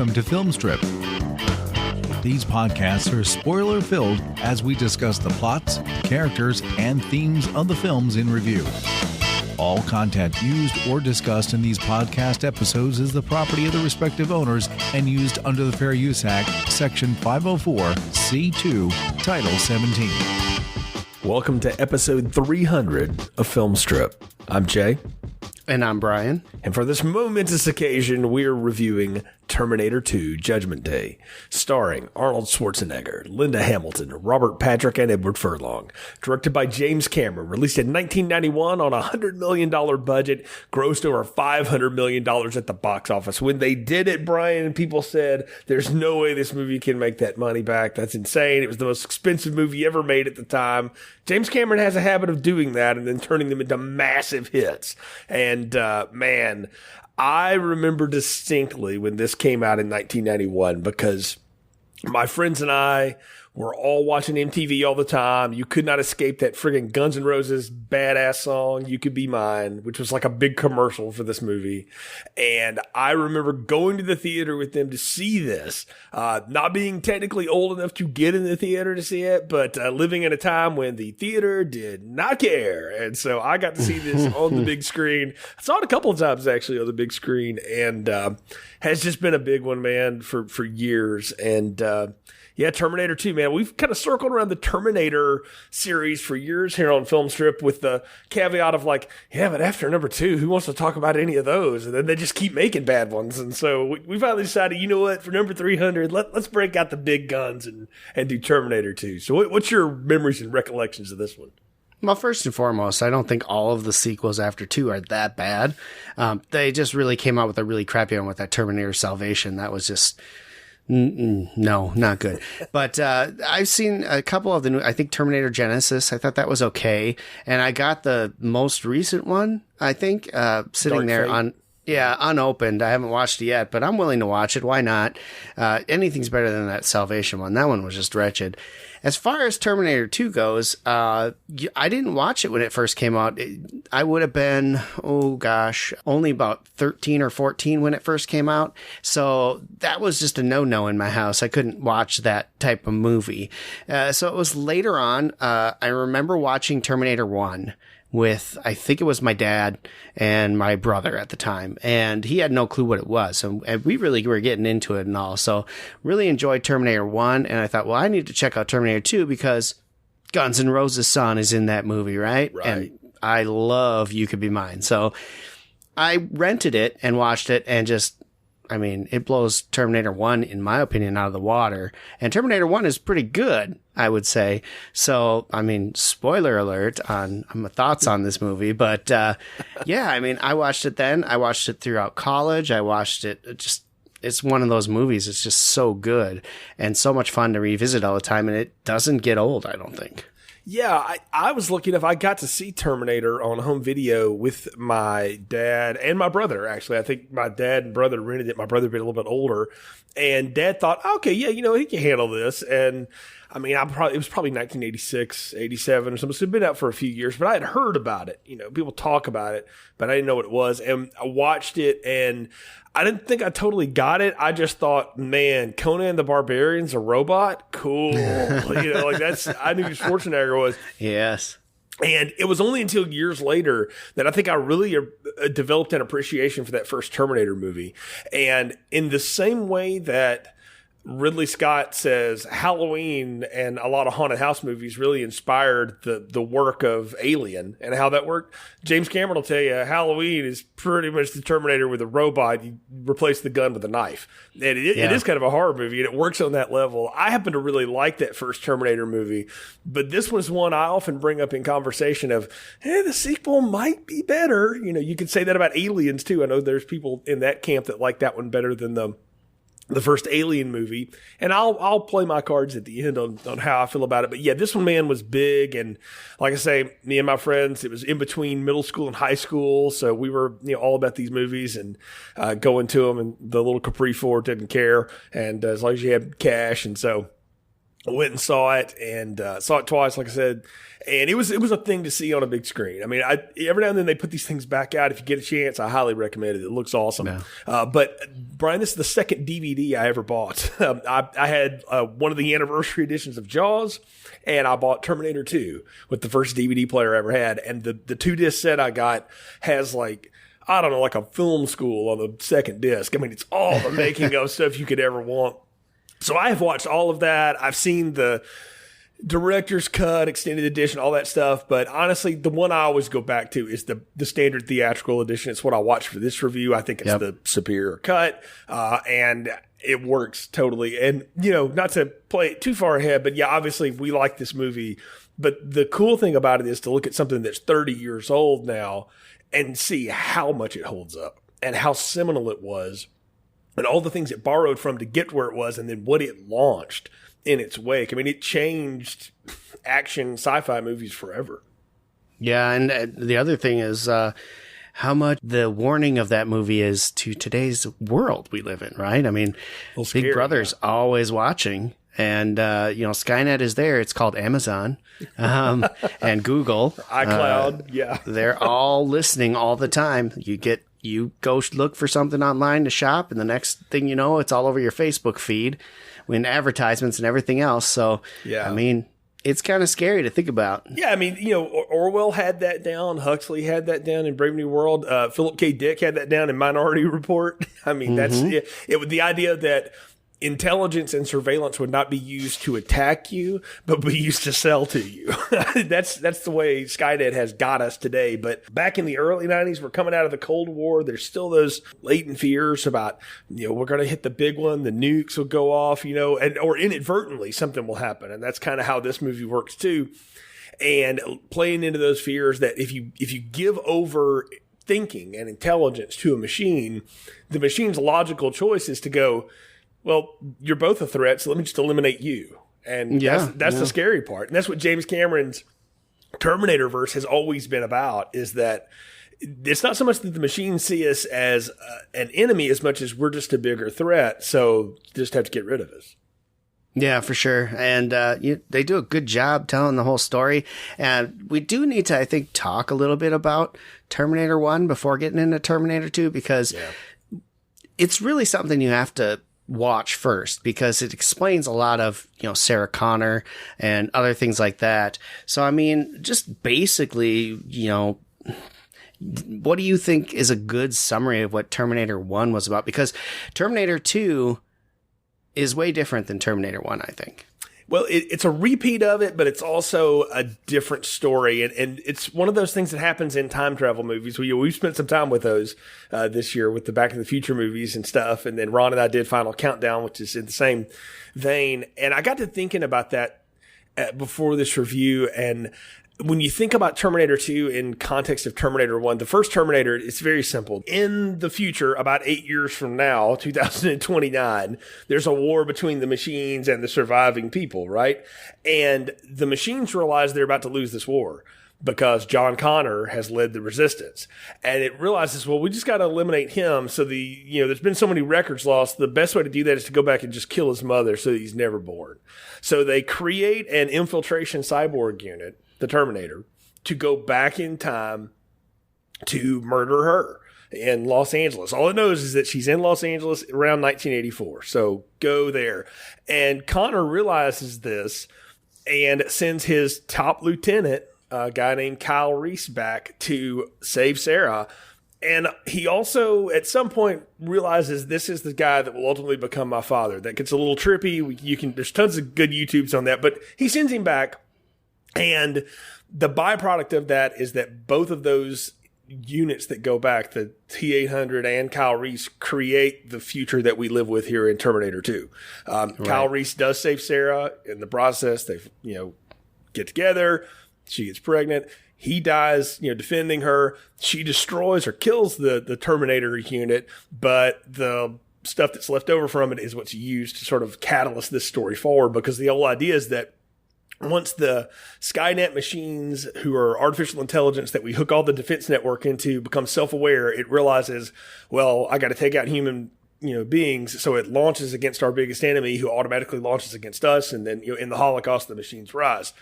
welcome to Film Strip. These podcasts are spoiler-filled as we discuss the plots, characters, and themes of the films in review. All content used or discussed in these podcast episodes is the property of the respective owners and used under the Fair Use Act, Section 504(c)(2), Title 17. Welcome to episode 300 of Film Strip. I'm Jay. And I'm Brian. And for this momentous occasion, we're reviewing Terminator 2 Judgment Day, starring Arnold Schwarzenegger, Linda Hamilton, Robert Patrick, and Edward Furlong. Directed by James Cameron, released in 1991 on a $100 million budget, grossed over $500 million at the box office. When they did it, Brian, people said, there's no way this movie can make that money back. That's insane. It was the most expensive movie ever made at the time. James Cameron has a habit of doing that and then turning them into massive hits. And man, I remember distinctly when this came out in 1991 because my friends and I were all watching MTV all the time. You could not escape that friggin' Guns N' Roses badass song, You Could Be Mine, which was like a big commercial for this movie. And I remember going to the theater with them to see this, not being technically old enough to get in the theater to see it, but living in a time when the theater did not care. And so I got to see this on the big screen. I saw it a couple of times actually on the big screen, and has just been a big one, man, for years. And yeah, Terminator 2, man. We've kind of circled around the Terminator series for years here on Film Strip with the caveat of like, yeah, but after number 2, who wants to talk about any of those? And then they just keep making bad ones. And so we finally decided, you know what, for number 300, let's break out the big guns and do Terminator 2. So what's your memories and recollections of this one? Well, first and foremost, I don't think all of the sequels after 2 are that bad. They just really came out with a really crappy one with that Terminator Salvation. That was just... no, not good. But I've seen a couple of the new, I think Terminator Genesis, I thought that was okay. And I got the most recent one, I think, sitting Dark there Fate. unopened. I haven't watched it yet, but I'm willing to watch it. Why not? Anything's better than that Salvation one. That one was just wretched. As far as Terminator 2 goes, I didn't watch it when it first came out. I would have been, only about 13 or 14 when it first came out. So that was just a no-no in my house. I couldn't watch that type of movie. So it was later on, I remember watching Terminator 1 with, I think it was my dad and my brother at the time, and he had no clue what it was. And we really were getting into it and all. So really enjoyed Terminator 1. And I thought, well, I need to check out Terminator 2 because Guns N' Roses' son is in that movie, right? And I love You Could Be Mine. So I rented it and watched it and just, I mean, it blows Terminator 1, in my opinion, out of the water. And Terminator 1 is pretty good, I would say. So, I mean, spoiler alert on my thoughts on this movie. But, yeah, I mean, I watched it then. I watched it throughout college. I watched it it's one of those movies. It's just so good and so much fun to revisit all the time. And it doesn't get old, I don't think. Yeah, I was lucky enough. I got to see Terminator on home video with my dad and my brother, actually. I think my dad and brother rented it. My brother being a little bit older. And Dad thought, okay, yeah, he can handle this. And I mean, it was probably 1986, 87 or something. So it'd been out for a few years, but I had heard about it. People talk about it, but I didn't know what it was. And I watched it, and I didn't think I totally got it. I just thought, man, Conan the Barbarian's a robot? Cool. That's, I knew who Schwarzenegger was. Yes. And it was only until years later that I think I really developed an appreciation for that first Terminator movie. And in the same way that Ridley Scott says Halloween and a lot of haunted house movies really inspired the work of Alien and how that worked, James Cameron will tell you Halloween is pretty much the Terminator with a robot. You replace the gun with a knife. And it is kind of a horror movie, and it works on that level. I happen to really like that first Terminator movie, but this was one I often bring up in conversation of, the sequel might be better. You could say that about Aliens too. I know there's people in that camp that like that one better than the first Alien movie, and I'll play my cards at the end on how I feel about it. But yeah, this one, man, was big, and like I say, me and my friends, it was in between middle school and high school, so we were all about these movies and going to them, and the little Capri Ford didn't care, and as long as you had cash, and so I went and saw it, and saw it twice, like I said, and it was a thing to see on a big screen. I mean, every now and then they put these things back out. If you get a chance, I highly recommend it. It looks awesome. Yeah. But Brian, this is the second DVD I ever bought. I had one of the anniversary editions of Jaws, and I bought Terminator 2 with the first DVD player I ever had. And the 2-disc set I got has like a film school on the second disc. I mean, it's all the making of stuff you could ever want. So I have watched all of that. I've seen the director's cut, extended edition, all that stuff. But honestly, the one I always go back to is the standard theatrical edition. It's what I watched for this review. I think it's the superior cut. And it works totally. And, not to play it too far ahead, but yeah, obviously we like this movie. But the cool thing about it is to look at something that's 30 years old now and see how much it holds up and how seminal it was and all the things it borrowed from to get where it was, and then what it launched in its wake. I mean, it changed action sci-fi movies forever. Yeah, and the other thing is how much the warning of that movie is to today's world we live in, right? I mean, Big Brother's always watching, and Skynet is there. It's called Amazon and Google. iCloud, They're all listening all the time. You go look for something online to shop, and the next thing you know, it's all over your Facebook feed with advertisements and everything else. So, I mean, it's kind of scary to think about. Yeah, I mean, Orwell had that down. Huxley had that down in Brave New World. Philip K. Dick had that down in Minority Report. I mean, that's it. The idea that intelligence and surveillance would not be used to attack you, but be used to sell to you. That's the way Skynet has got us today. But back in the early 90s, we're coming out of the Cold War. There's still those latent fears about, we're going to hit the big one. The nukes will go off, or inadvertently something will happen. And that's kind of how this movie works too. And playing into those fears that if you give over thinking and intelligence to a machine, the machine's logical choice is to go, well, you're both a threat, so let me just eliminate you. And that's the scary part. And that's what James Cameron's Terminator verse has always been about, is that it's not so much that the machines see us as an enemy as much as we're just a bigger threat, so you just have to get rid of us. Yeah, for sure. And they do a good job telling the whole story. And we do need to, I think, talk a little bit about Terminator 1 before getting into Terminator 2, because it's really something you have to watch first, because it explains a lot of, Sarah Connor and other things like that. So, I mean, just basically, what do you think is a good summary of what Terminator 1 was about? Because Terminator 2 is way different than Terminator 1, I think. Well, it's a repeat of it, but it's also a different story. And it's one of those things that happens in time travel movies. We've spent some time with those this year with the Back to the Future movies and stuff. And then Ron and I did Final Countdown, which is in the same vein. And I got to thinking about that before this review. And when you think about Terminator 2 in context of Terminator 1, the first Terminator, it's very simple. In the future, about 8 years from now, 2029, there's a war between the machines and the surviving people, right? And the machines realize they're about to lose this war because John Connor has led the resistance. And it realizes, well, we just got to eliminate him. So there's been so many records lost. The best way to do that is to go back and just kill his mother so that he's never born. So they create an infiltration cyborg unit, the Terminator, to go back in time to murder her in Los Angeles. All it knows is that she's in Los Angeles around 1984. So go there. And Connor realizes this and sends his top lieutenant, a guy named Kyle Reese, back to save Sarah. And he also, at some point, realizes this is the guy that will ultimately become my father. That gets a little trippy. There's tons of good YouTubes on that, but he sends him back. And the byproduct of that is that both of those units that go back, the T-800 and Kyle Reese, create the future that we live with here in Terminator 2. Right. Kyle Reese does save Sarah. In the process, they get together. She gets pregnant. He dies, defending her. She destroys or kills the Terminator unit, but the stuff that's left over from it is what's used to sort of catalyst this story forward, because the whole idea is that once the Skynet machines, who are artificial intelligence that we hook all the defense network into, become self-aware, it realizes, well, I got to take out human beings. So it launches against our biggest enemy, who automatically launches against us. And then, in the Holocaust, the machines rise.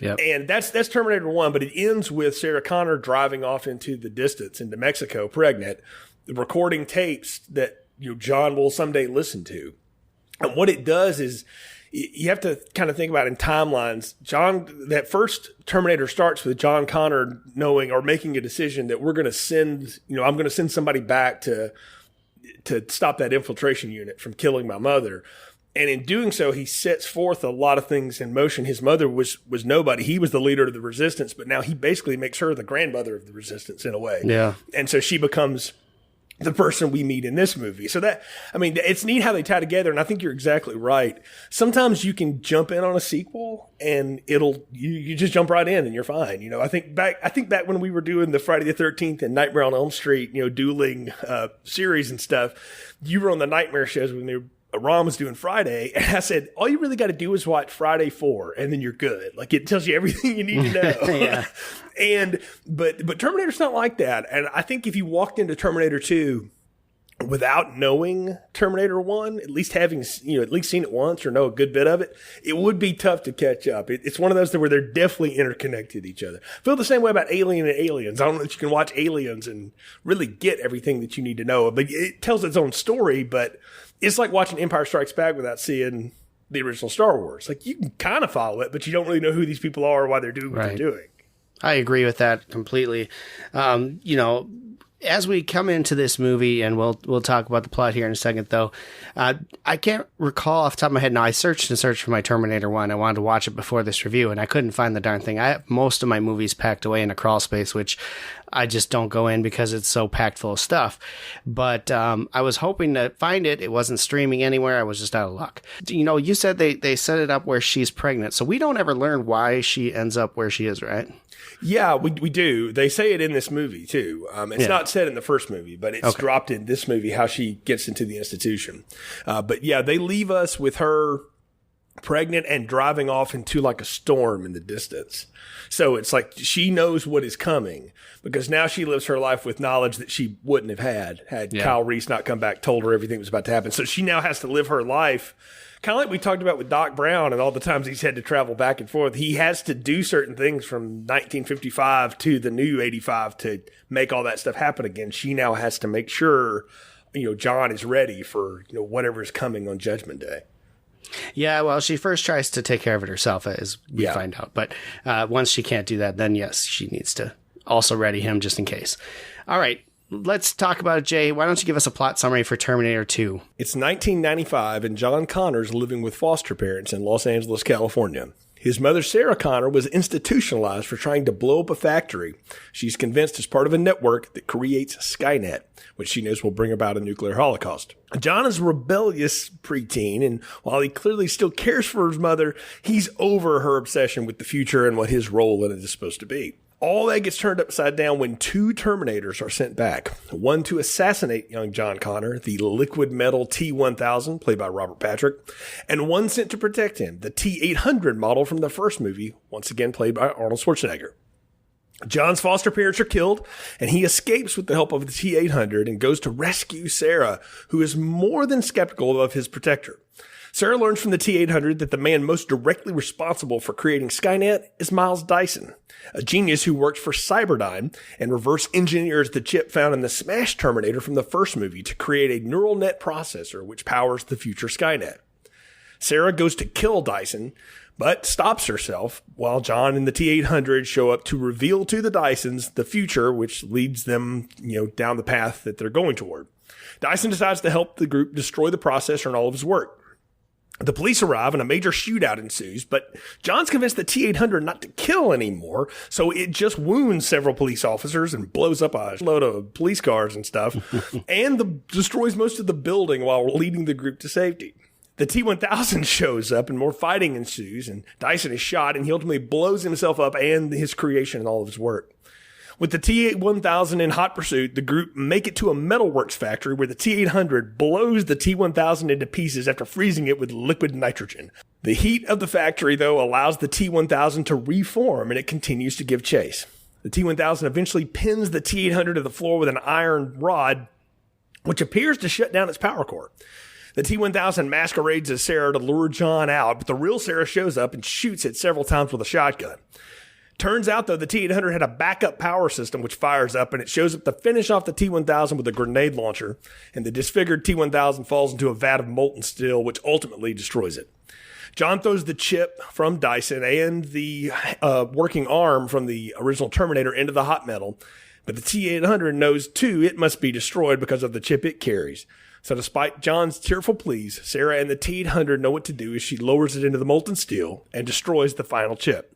Yep. And that's Terminator 1, but it ends with Sarah Connor driving off into the distance, into Mexico, pregnant, recording tapes that, John will someday listen to. And what it does is, you have to kind of think about in timelines. That first Terminator starts with John Connor knowing or making a decision that we're going to send, I'm going to send somebody back to stop that infiltration unit from killing my mother. And in doing so, he sets forth a lot of things in motion. His mother was nobody. He was the leader of the resistance, but now he basically makes her the grandmother of the resistance in a way. Yeah. And so she becomes the person we meet in this movie. So it's neat how they tie together. And I think you're exactly right. Sometimes you can jump in on a sequel and you just jump right in and you're fine. I think back when we were doing the Friday the 13th and Nightmare on Elm Street, dueling, series and stuff, you were on the Nightmare shows when Ron was doing Friday, and I said, all you really got to do is watch Friday 4, and then you're good. Like, it tells you everything you need to know. Yeah. But Terminator's not like that. And I think if you walked into Terminator 2 without knowing Terminator 1, at least having, at least seen it once or know a good bit of it, it would be tough to catch up. It's one of those where they're definitely interconnected to each other. I feel the same way about Alien and Aliens. I don't know that you can watch Aliens and really get everything that you need to know, but it tells its own story. But it's like watching Empire Strikes Back without seeing the original Star Wars. Like, you can kind of follow it, but you don't really know who these people are or why they're doing what they're doing. I agree with that completely. As we come into this movie, and we'll talk about the plot here in a second, though, I can't recall off the top of my head. Now, I searched for my Terminator 1. I wanted to watch it before this review, and I couldn't find the darn thing. I have most of my movies packed away in a crawl space, which I just don't go in because it's so packed full of stuff. But I was hoping to find it. It wasn't streaming anywhere. I was just out of luck. You said they set it up where she's pregnant, so we don't ever learn why she ends up where she is, right? Yeah, we do. They say it in this movie, too. It's not said in the first movie, but it's dropped in this movie, how she gets into the institution. But yeah, they leave us with her pregnant and driving off into like a storm in the distance. So it's like she knows what is coming because now she lives her life with knowledge that she wouldn't have had Kyle Reese not come back, told her everything was about to happen. So she now has to live her life kind of like we talked about with Doc Brown and all the times he's had to travel back and forth. He has to do certain things from 1955 to the new 85 to make all that stuff happen again. She now has to make sure, John is ready for, whatever is coming on Judgment Day. Yeah, well, she first tries to take care of it herself, as we find out. But once she can't do that, then yes, she needs to also ready him just in case. All right. Let's talk about it, Jay. Why don't you give us a plot summary for Terminator 2? It's 1995, and John Connor's living with foster parents in Los Angeles, California. His mother, Sarah Connor, was institutionalized for trying to blow up a factory. She's convinced as part of a network that creates Skynet, which she knows will bring about a nuclear holocaust. John is a rebellious preteen, and while he clearly still cares for his mother, he's over her obsession with the future and what his role in it is supposed to be. All that gets turned upside down when 2 Terminators are sent back. One to assassinate young John Connor, the liquid metal T-1000, played by Robert Patrick, and one sent to protect him, the T-800 model from the first movie, once again played by Arnold Schwarzenegger. John's foster parents are killed, and he escapes with the help of the T-800 and goes to rescue Sarah, who is more than skeptical of his protector. Sarah learns from the T-800 that the man most directly responsible for creating Skynet is Miles Dyson, a genius who works for Cyberdyne and reverse engineers the chip found in the Smash Terminator from the first movie to create a neural net processor which powers the future Skynet. Sarah goes to kill Dyson, but stops herself while John and the T-800 show up to reveal to the Dysons the future, which leads them, down the path that they're going toward. Dyson decides to help the group destroy the processor and all of his work. The police arrive and a major shootout ensues, but John's convinced the T-800 not to kill anymore, so it just wounds several police officers and blows up a load of police cars and stuff, and destroys most of the building while leading the group to safety. The T-1000 shows up and more fighting ensues, and Dyson is shot, and he ultimately blows himself up and his creation and all of his work. With the T-1000 in hot pursuit, the group make it to a metalworks factory where the T-800 blows the T-1000 into pieces after freezing it with liquid nitrogen. The heat of the factory, though, allows the T-1000 to reform, and it continues to give chase. The T-1000 eventually pins the T-800 to the floor with an iron rod, which appears to shut down its power core. The T-1000 masquerades as Sarah to lure John out, but the real Sarah shows up and shoots it several times with a shotgun. Turns out, though, the T-800 had a backup power system which fires up, and it shows up to finish off the T-1000 with a grenade launcher, and the disfigured T-1000 falls into a vat of molten steel, which ultimately destroys it. John throws the chip from Dyson and the working arm from the original Terminator into the hot metal, but the T-800 knows, too, it must be destroyed because of the chip it carries. So despite John's tearful pleas, Sarah and the T-800 know what to do as she lowers it into the molten steel and destroys the final chip.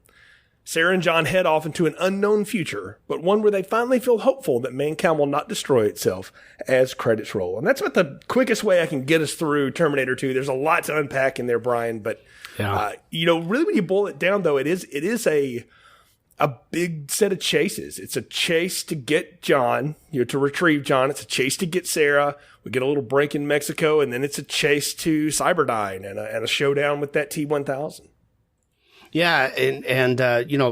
Sarah and John head off into an unknown future, but one where they finally feel hopeful that mankind will not destroy itself as credits roll. And that's about the quickest way I can get us through Terminator 2. There's a lot to unpack in there, Brian, but really when you boil it down, though, it is a big set of chases. It's a chase to get John, to retrieve John. It's a chase to get Sarah. We get a little break in Mexico, and then it's a chase to Cyberdyne and a showdown with that T-1000. Yeah, and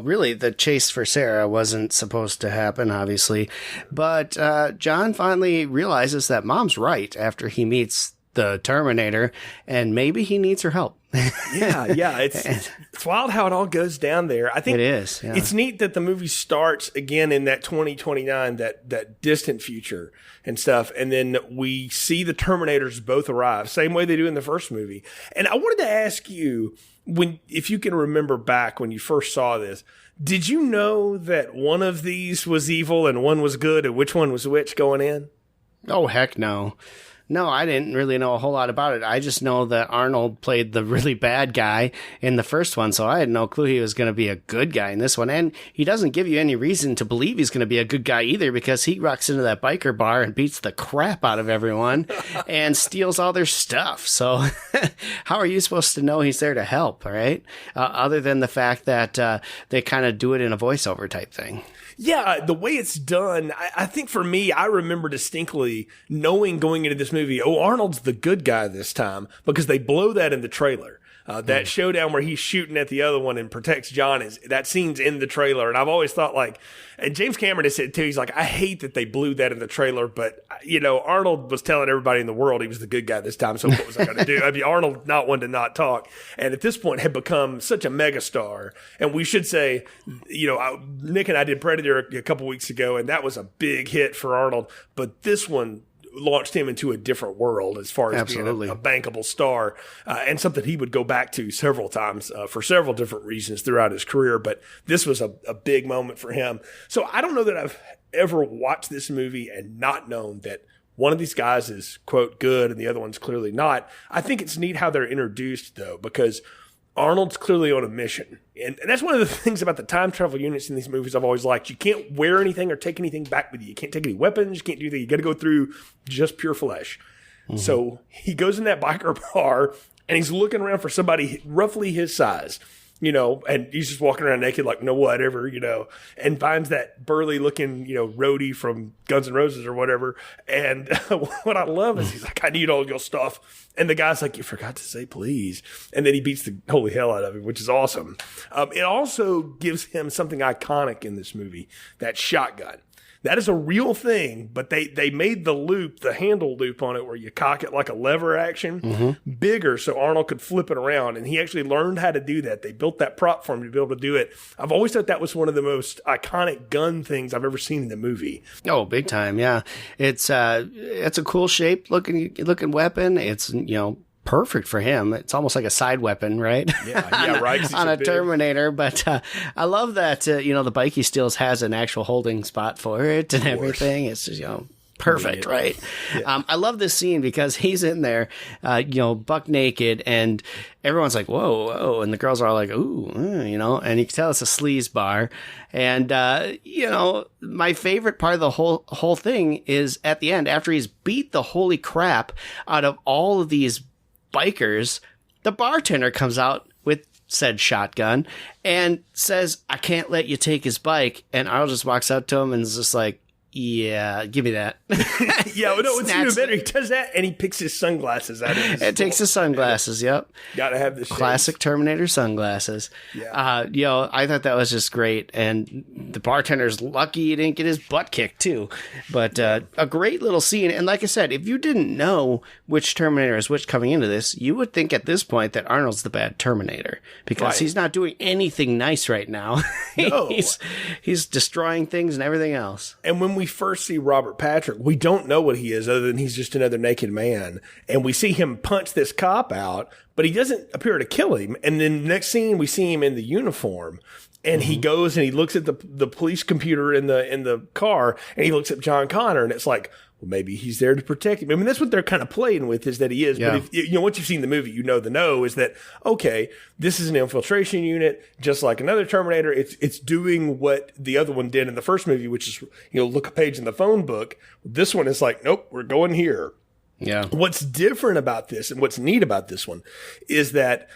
really the chase for Sarah wasn't supposed to happen, obviously. But John finally realizes that Mom's right after he meets the Terminator, and maybe he needs her help. Yeah. It's wild how it all goes down there. I think it is. Yeah. It's neat that the movie starts again in that 2029, that distant future and stuff. And then we see the Terminators both arrive, same way they do in the first movie. And I wanted to ask you, if you can remember back when you first saw this, did you know that one of these was evil and one was good, and which one was which going in? Oh, heck no. No, I didn't really know a whole lot about it. I just know that Arnold played the really bad guy in the first one, so I had no clue he was going to be a good guy in this one. And he doesn't give you any reason to believe he's going to be a good guy either, because he rocks into that biker bar and beats the crap out of everyone and steals all their stuff. So how are you supposed to know he's there to help, right? Other than the fact that they kind of do it in a voiceover type thing. Yeah, the way it's done, I think for me, I remember distinctly knowing going into this movie, Arnold's the good guy this time, because they blow that in the trailer. That showdown where he's shooting at the other one and protects John, that scene's in the trailer. And I've always thought, and James Cameron has said too, he's like, I hate that they blew that in the trailer, but Arnold was telling everybody in the world he was the good guy this time. So what was I going to do? I mean, Arnold, not one to not talk. And at this point had become such a megastar. And we should say, Nick and I did Predator a couple weeks ago, and that was a big hit for Arnold. But this one launched him into a different world as far as being a bankable star, and something he would go back to several times for several different reasons throughout his career. But this was a big moment for him. So I don't know that I've ever watched this movie and not known that one of these guys is, quote, good and the other one's clearly not. I think it's neat how they're introduced, though, because Arnold's clearly on a mission. And that's one of the things about the time travel units in these movies I've always liked. You can't wear anything or take anything back with you. You can't take any weapons. You can't do anything. You got to go through just pure flesh. Mm-hmm. So he goes in that biker bar and he's looking around for somebody roughly his size, and he's just walking around naked like, no, whatever, and finds that burly looking, roadie from Guns N' Roses or whatever. And what I love is he's like, I need all your stuff. And the guy's like, you forgot to say please. And then he beats the holy hell out of him, which is awesome. It also gives him something iconic in this movie, that shotgun. That is a real thing, but they made the handle loop on it where you cock it like a lever action bigger so Arnold could flip it around. And he actually learned how to do that. They built that prop for him to be able to do it. I've always thought that was one of the most iconic gun things I've ever seen in the movie. Oh, big time. Yeah. It's a cool shape looking weapon. It's, perfect for him. It's almost like a side weapon, right? Yeah, right. on a Terminator. But I love that, the bike he steals has an actual holding spot for it and everything. It's just, perfect, right? Yeah. I love this scene because he's in there, buck naked, and everyone's like, whoa, and the girls are all like, ooh, and you can tell it's a sleaze bar. And, my favorite part of the whole thing is at the end, after he's beat the holy crap out of all of these bikers, the bartender comes out with said shotgun and says, I can't let you take his bike. And Arnold just walks up to him and is just like, Yeah, give me that. Yeah, well, no, it's even better. He does that, and he picks his sunglasses out of his It takes his sunglasses, yep. Gotta have the classic Terminator sunglasses. Yeah. I thought that was just great. And the bartender's lucky he didn't get his butt kicked, too. But a great little scene. And like I said, if you didn't know which Terminator is which coming into this, you would think at this point that Arnold's the bad Terminator. Because he's not doing anything nice right now. No. He's destroying things and everything else. And when we first see Robert Patrick, we don't know what he is other than he's just another naked man. And we see him punch this cop out, but he doesn't appear to kill him. And then the next scene, we see him in the uniform. And he goes and he looks at the police computer in the car, and he looks at John Connor, and it's like, well, maybe he's there to protect him. I mean, that's what they're kind of playing with, is that he is. Yeah. But if, once you've seen the movie, the know is that, okay, this is an infiltration unit, just like another Terminator. It's doing what the other one did in the first movie, which is, look a page in the phone book. This one is like, nope, we're going here. Yeah. What's different about this and what's neat about this one is that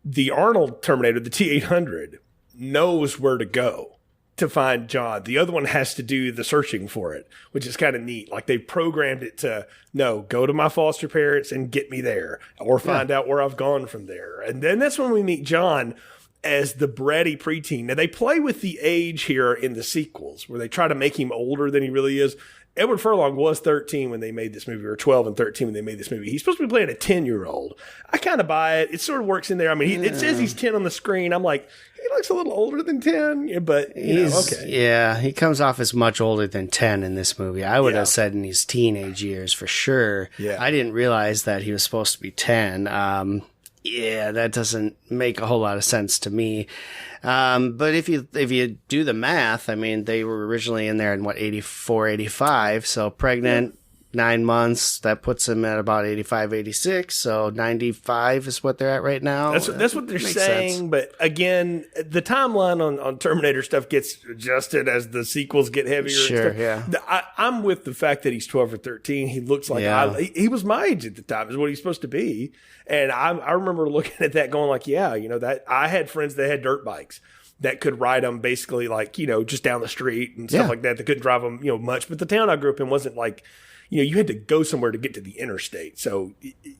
the Arnold Terminator, the T-800, knows where to go to find John. The other one has to do the searching for it, which is kind of neat. Like, they've programmed it to, no, go to my foster parents and get me there, or find out where I've gone from there. And then that's when we meet John as the bratty preteen. Now, they play with the age here in the sequels, where they try to make him older than he really is. Edward Furlong was 13 when they made this movie, or 12 and 13 when they made this movie. He's supposed to be playing a 10-year-old. I kind of buy it. It sort of works in there. I mean, it says he's 10 on the screen. I'm like, he looks a little older than 10, but okay. Yeah, he comes off as much older than 10 in this movie. I would have said in his teenage years for sure. Yeah. I didn't realize that he was supposed to be 10. That doesn't make a whole lot of sense to me. But if you do the math, I mean, they were originally in there in 84, 85. So pregnant, 9 months, that puts them at about 85, 86. So 95 is what they're at right now. That's what they're saying. Sense. But again, the timeline on Terminator stuff gets adjusted as the sequels get heavier. Sure, and stuff. I'm with the fact that he's 12 or 13. He looks like he was my age at the time, is what he's supposed to be. And I remember looking at that going like, that I had friends that had dirt bikes that could ride them basically like, just down the street and stuff like that. They couldn't drive them, much. But the town I grew up in wasn't like, you had to go somewhere to get to the interstate. So,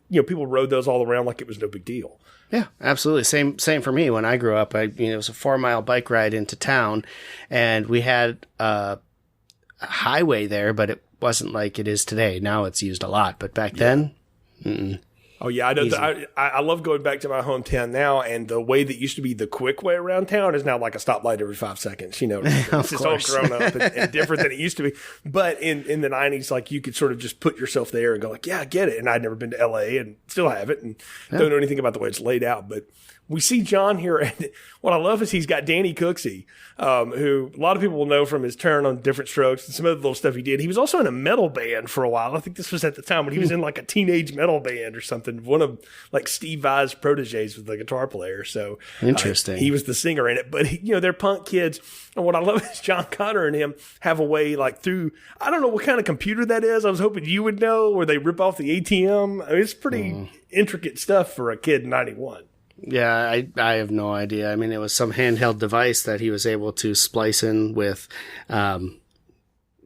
people rode those all around like it was no big deal. Yeah, absolutely. Same for me. When I grew up, it was a 4-mile bike ride into town, and we had a highway there, but it wasn't like it is today. Now it's used a lot, but back then, Oh, yeah, I know. I love going back to my hometown now, and the way that used to be the quick way around town is now like a stoplight every 5 seconds. It's all grown up and different than it used to be. But in the 90s, like, you could sort of just put yourself there and go like, yeah, I get it. And I'd never been to L.A. and still haven't, and don't know anything about the way it's laid out. But we see John here, and what I love is he's got Danny Cooksey, who a lot of people will know from his turn on Different Strokes and some other little stuff he did. He was also in a metal band for a while. I think this was at the time when he was in like a teenage metal band or something. One of like Steve Vai's proteges was the guitar player. So interesting. He was the singer in it, but they're punk kids. And what I love is John Connor and him have a way like through, I don't know what kind of computer that is. I was hoping you would know, where they rip off the ATM. I mean, it's pretty intricate stuff for a kid in 91. Yeah, I have no idea. I mean, it was some handheld device that he was able to splice in with,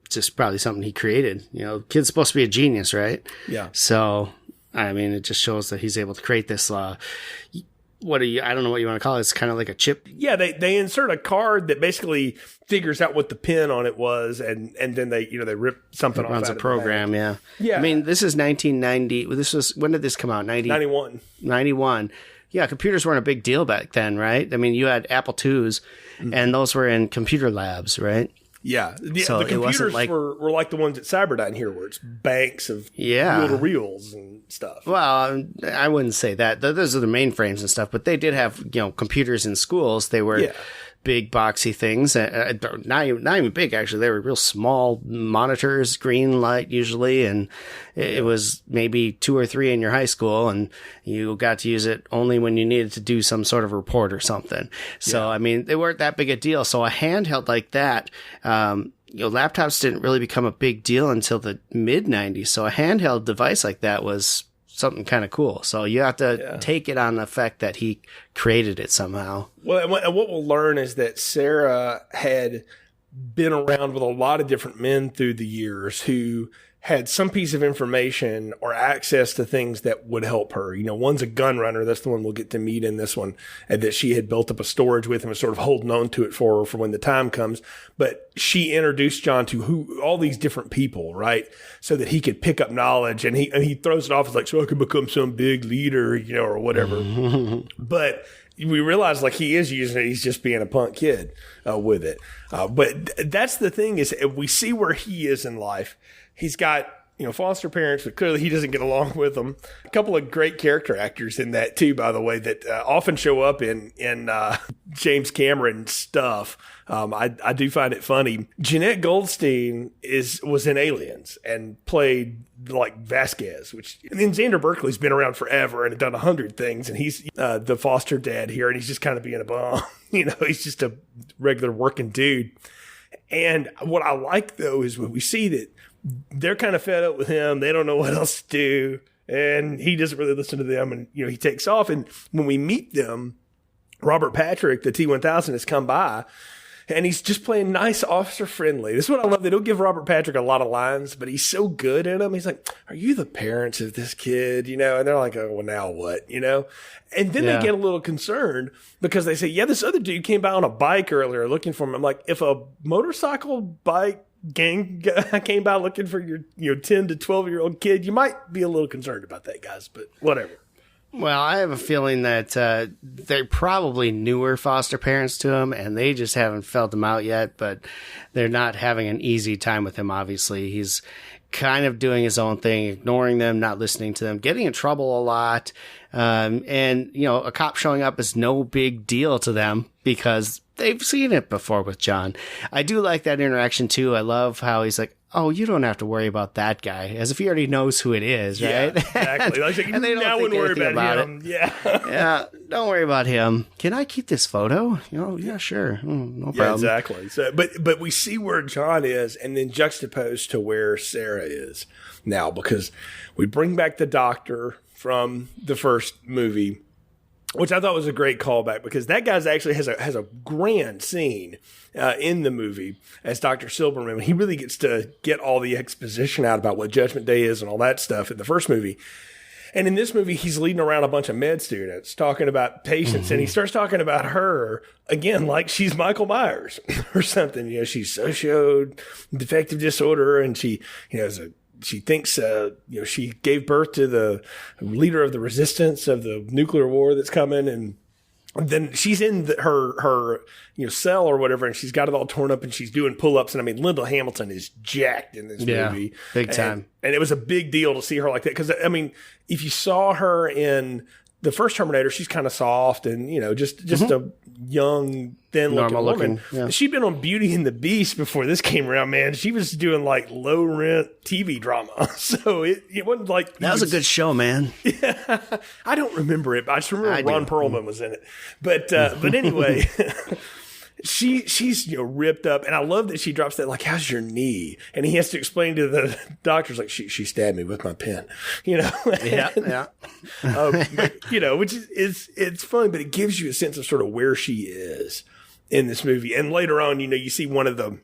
just probably something he created. Kid's supposed to be a genius, right? Yeah. So, I mean, it just shows that he's able to create this, I don't know what you want to call it. It's kind of like a chip. Yeah, they insert a card that basically figures out what the pin on it was, and then they rip something off. Runs a program, yeah. Yeah. I mean, this is 1990. When did this come out? 91. 91. Yeah, computers weren't a big deal back then, right? I mean, you had Apple IIs, and those were in computer labs, right? Yeah. The computers were like the ones at Cyberdyne here, where it's banks of reel-to-reels and stuff. Well, I wouldn't say that. Those are the mainframes and stuff, but they did have, computers in schools. They were big, boxy things. Not even big, actually. They were real small monitors, green light usually, and it was maybe 2 or 3 in your high school, and you got to use it only when you needed to do some sort of report or something. So, I mean, they weren't that big a deal. So a handheld like that, laptops didn't really become a big deal until the mid-90s. So a handheld device like that was something kind of cool. So you have to take it on the fact that he created it somehow. Well, and what we'll learn is that Sarah had been around with a lot of different men through the years who had some piece of information or access to things that would help her. One's a gun runner. That's the one we'll get to meet in this one, and that she had built up a storage with and was sort of holding on to it for her for when the time comes. But she introduced John to all these different people, right? So that he could pick up knowledge, and he throws it off as like, so I could become some big leader, or whatever. But we realize like he is using it. He's just being a punk kid with it. But that's the thing is we see where he is in life. He's got, foster parents, but clearly he doesn't get along with them. A couple of great character actors in that too, by the way, that often show up in James Cameron stuff. I do find it funny. Jeanette Goldstein was in Aliens and played like Vasquez, and then Xander Berkeley's been around forever and had done 100 things, and he's the foster dad here, and he's just kind of being a bum. He's just a regular working dude. And what I like though is when we see that they're kind of fed up with him. They don't know what else to do. And he doesn't really listen to them. And, he takes off. And when we meet them, Robert Patrick, the T-1000, has come by. And he's just playing nice, officer friendly. This is what I love. They don't give Robert Patrick a lot of lines, but he's so good in them. He's like, are you the parents of this kid? And they're like, oh, well, now what? And then they get a little concerned because they say, yeah, this other dude came by on a bike earlier looking for him. I'm like, if a motorcycle bike gang came by looking for your 10 to 12-year-old kid, you might be a little concerned about that, guys, but whatever. Well, I have a feeling that they're probably newer foster parents to him, and they just haven't felt him out yet, but they're not having an easy time with him, obviously. He's kind of doing his own thing, ignoring them, not listening to them, getting in trouble a lot. And, a cop showing up is no big deal to them because they've seen it before with John. I do like that interaction, too. I love how he's like, oh, you don't have to worry about that guy, as if he already knows who it is, right? Yeah, exactly. And they don't wouldn't worry about him. Yeah. Yeah, don't worry about him. Can I keep this photo? Yeah, sure. No problem. Yeah, exactly. So, but we see where John is and then juxtaposed to where Sarah is now, because we bring back the doctor from the first movie, which I thought was a great callback because that guy's actually has a grand scene in the movie as Dr. Silberman. He really gets to get all the exposition out about what Judgment Day is and all that stuff in the first movie. And in this movie, he's leading around a bunch of med students talking about patients, and he starts talking about her again like she's Michael Myers or something. She's socio-defective disorder, and she she thinks, she gave birth to the leader of the resistance of the nuclear war that's coming. And then she's in her cell or whatever, and she's got it all torn up and she's doing pull-ups. And I mean, Linda Hamilton is jacked in this movie. Big time. And it was a big deal to see her like that. Because, I mean, if you saw her in the first Terminator, she's kind of soft and, just a young, thin-looking woman. Yeah. She'd been on Beauty and the Beast before this came around, man. She was doing, like, low-rent TV drama. So it wasn't like... That was a good show, man. Yeah. I don't remember it, but I just remember Ron Perlman was in it. But anyway... She's ripped up, and I love that she drops that, like, how's your knee? And he has to explain to the doctors, like, she stabbed me with my pen, Yeah. Which is it's fun, but it gives you a sense of sort of where she is in this movie. And later on, you see one of the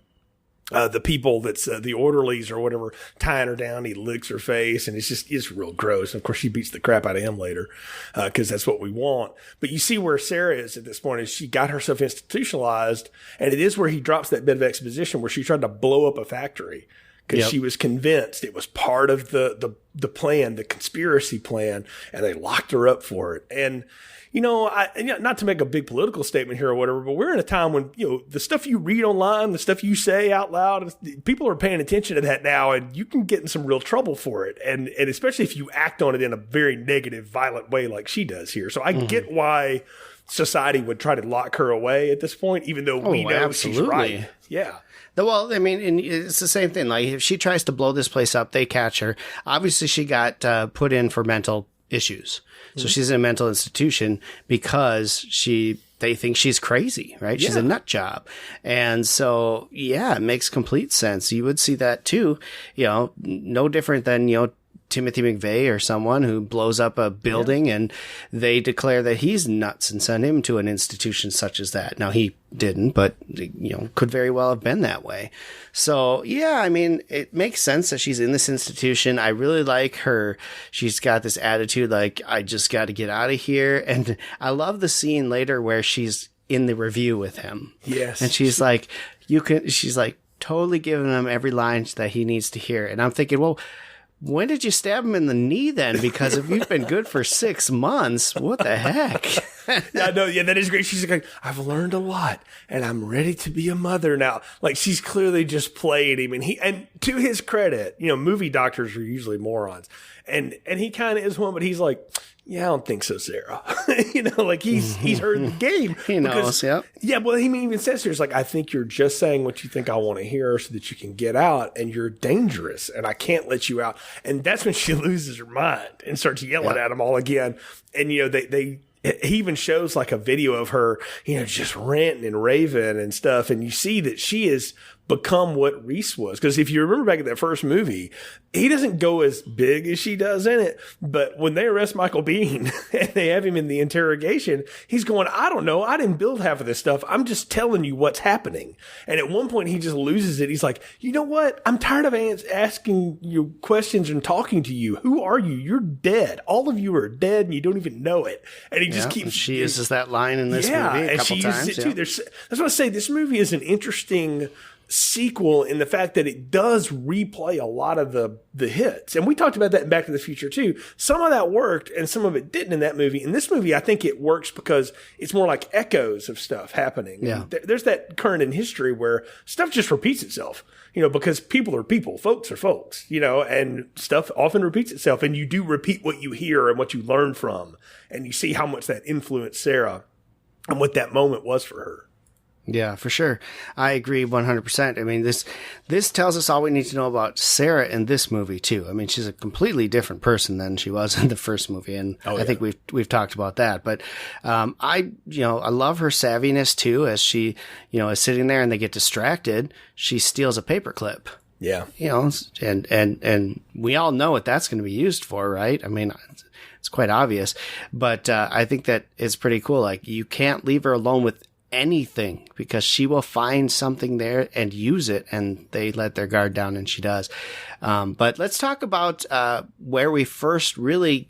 people that's the orderlies or whatever tying her down. He licks her face, and it's real gross. Of course, she beats the crap out of him later because that's what we want. But you see where Sarah is at this point is she got herself institutionalized, and it is where he drops that bit of exposition where she tried to blow up a factory because she was convinced it was part of the plan, the conspiracy plan, and they locked her up for it. And not to make a big political statement here or whatever, but we're in a time when, the stuff you read online, the stuff you say out loud, people are paying attention to that now, and you can get in some real trouble for it. And especially if you act on it in a very negative, violent way like she does here. So I get why society would try to lock her away at this point, even though we know she's right. Yeah. Well, I mean, it's the same thing. Like, if she tries to blow this place up, they catch her. Obviously, she got put in for mental issues. So she's in a mental institution because they think she's crazy, right? She's a nut job. And so, it makes complete sense. You would see that too, no different than, Timothy McVeigh or someone who blows up a building, and they declare that he's nuts and send him to an institution such as that. Now, he didn't, but, could very well have been that way. So, yeah, I mean, it makes sense that she's in this institution. I really like her. She's got this attitude like, I just got to get out of here. And I love the scene later where she's in the review with him. Yes. And she's like, totally giving him every line that he needs to hear. And I'm thinking, well, when did you stab him in the knee then? Because if you've been good for 6 months, what the heck? Yeah, that is great. She's like, I've learned a lot and I'm ready to be a mother now. Like, she's clearly just played him. And to his credit, movie doctors are usually morons. And he kind of is one, but he's like, yeah, I don't think so, Sarah. He's heard the game. He knows, yep. Yeah, well, he even says here, it's like, I think you're just saying what you think I want to hear so that you can get out, and you're dangerous, and I can't let you out. And that's when she loses her mind and starts yelling at him all again. And, he even shows like a video of her, just ranting and raving and stuff. And you see that she has become what Reese was. Because if you remember back in that first movie, he doesn't go as big as she does in it. But when they arrest Michael Biehn and they have him in the interrogation, he's going, I don't know. I didn't build half of this stuff. I'm just telling you what's happening. And at one point he just loses it. He's like, you know what? I'm tired of asking you questions and talking to you. Who are you? You're dead. All of you are dead and you don't even know it. And he just keeps. She uses that line in this movie a couple times. Uses it too. That's what I say. This movie is an interesting sequel in the fact that it does replay a lot of the hits. And we talked about that in Back to the Future too. Some of that worked and some of it didn't in that movie. In this movie, I think it works because it's more like echoes of stuff happening. Yeah. There's that current in history where stuff just repeats itself, because people are people, folks are folks, and stuff often repeats itself, and you do repeat what you hear and what you learn from, and you see how much that influenced Sarah and what that moment was for her. Yeah, for sure. I agree 100%. I mean, this tells us all we need to know about Sarah in this movie too. I mean, she's a completely different person than she was in the first movie, and I think we've talked about that. But I love her savviness too, as she is sitting there and they get distracted. She steals a paperclip. Yeah, and we all know what that's going to be used for, right? I mean, it's quite obvious, but I think that it's pretty cool. Like, you can't leave her alone with anything because she will find something there and use it, and they let their guard down, and she does. But let's talk about where we first really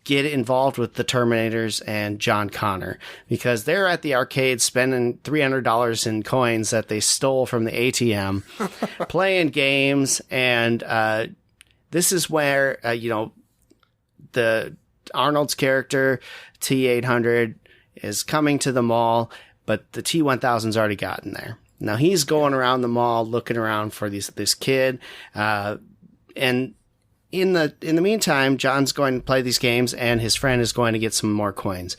get involved with the Terminators and John Connor, because they're at the arcade spending $300 in coins that they stole from the ATM, playing games, and this is where the Arnold's character T-800 is coming to the mall, but the T-1000's already gotten there. Now he's going around the mall looking around for this kid, and in the meantime, John's going to play these games, and his friend is going to get some more coins.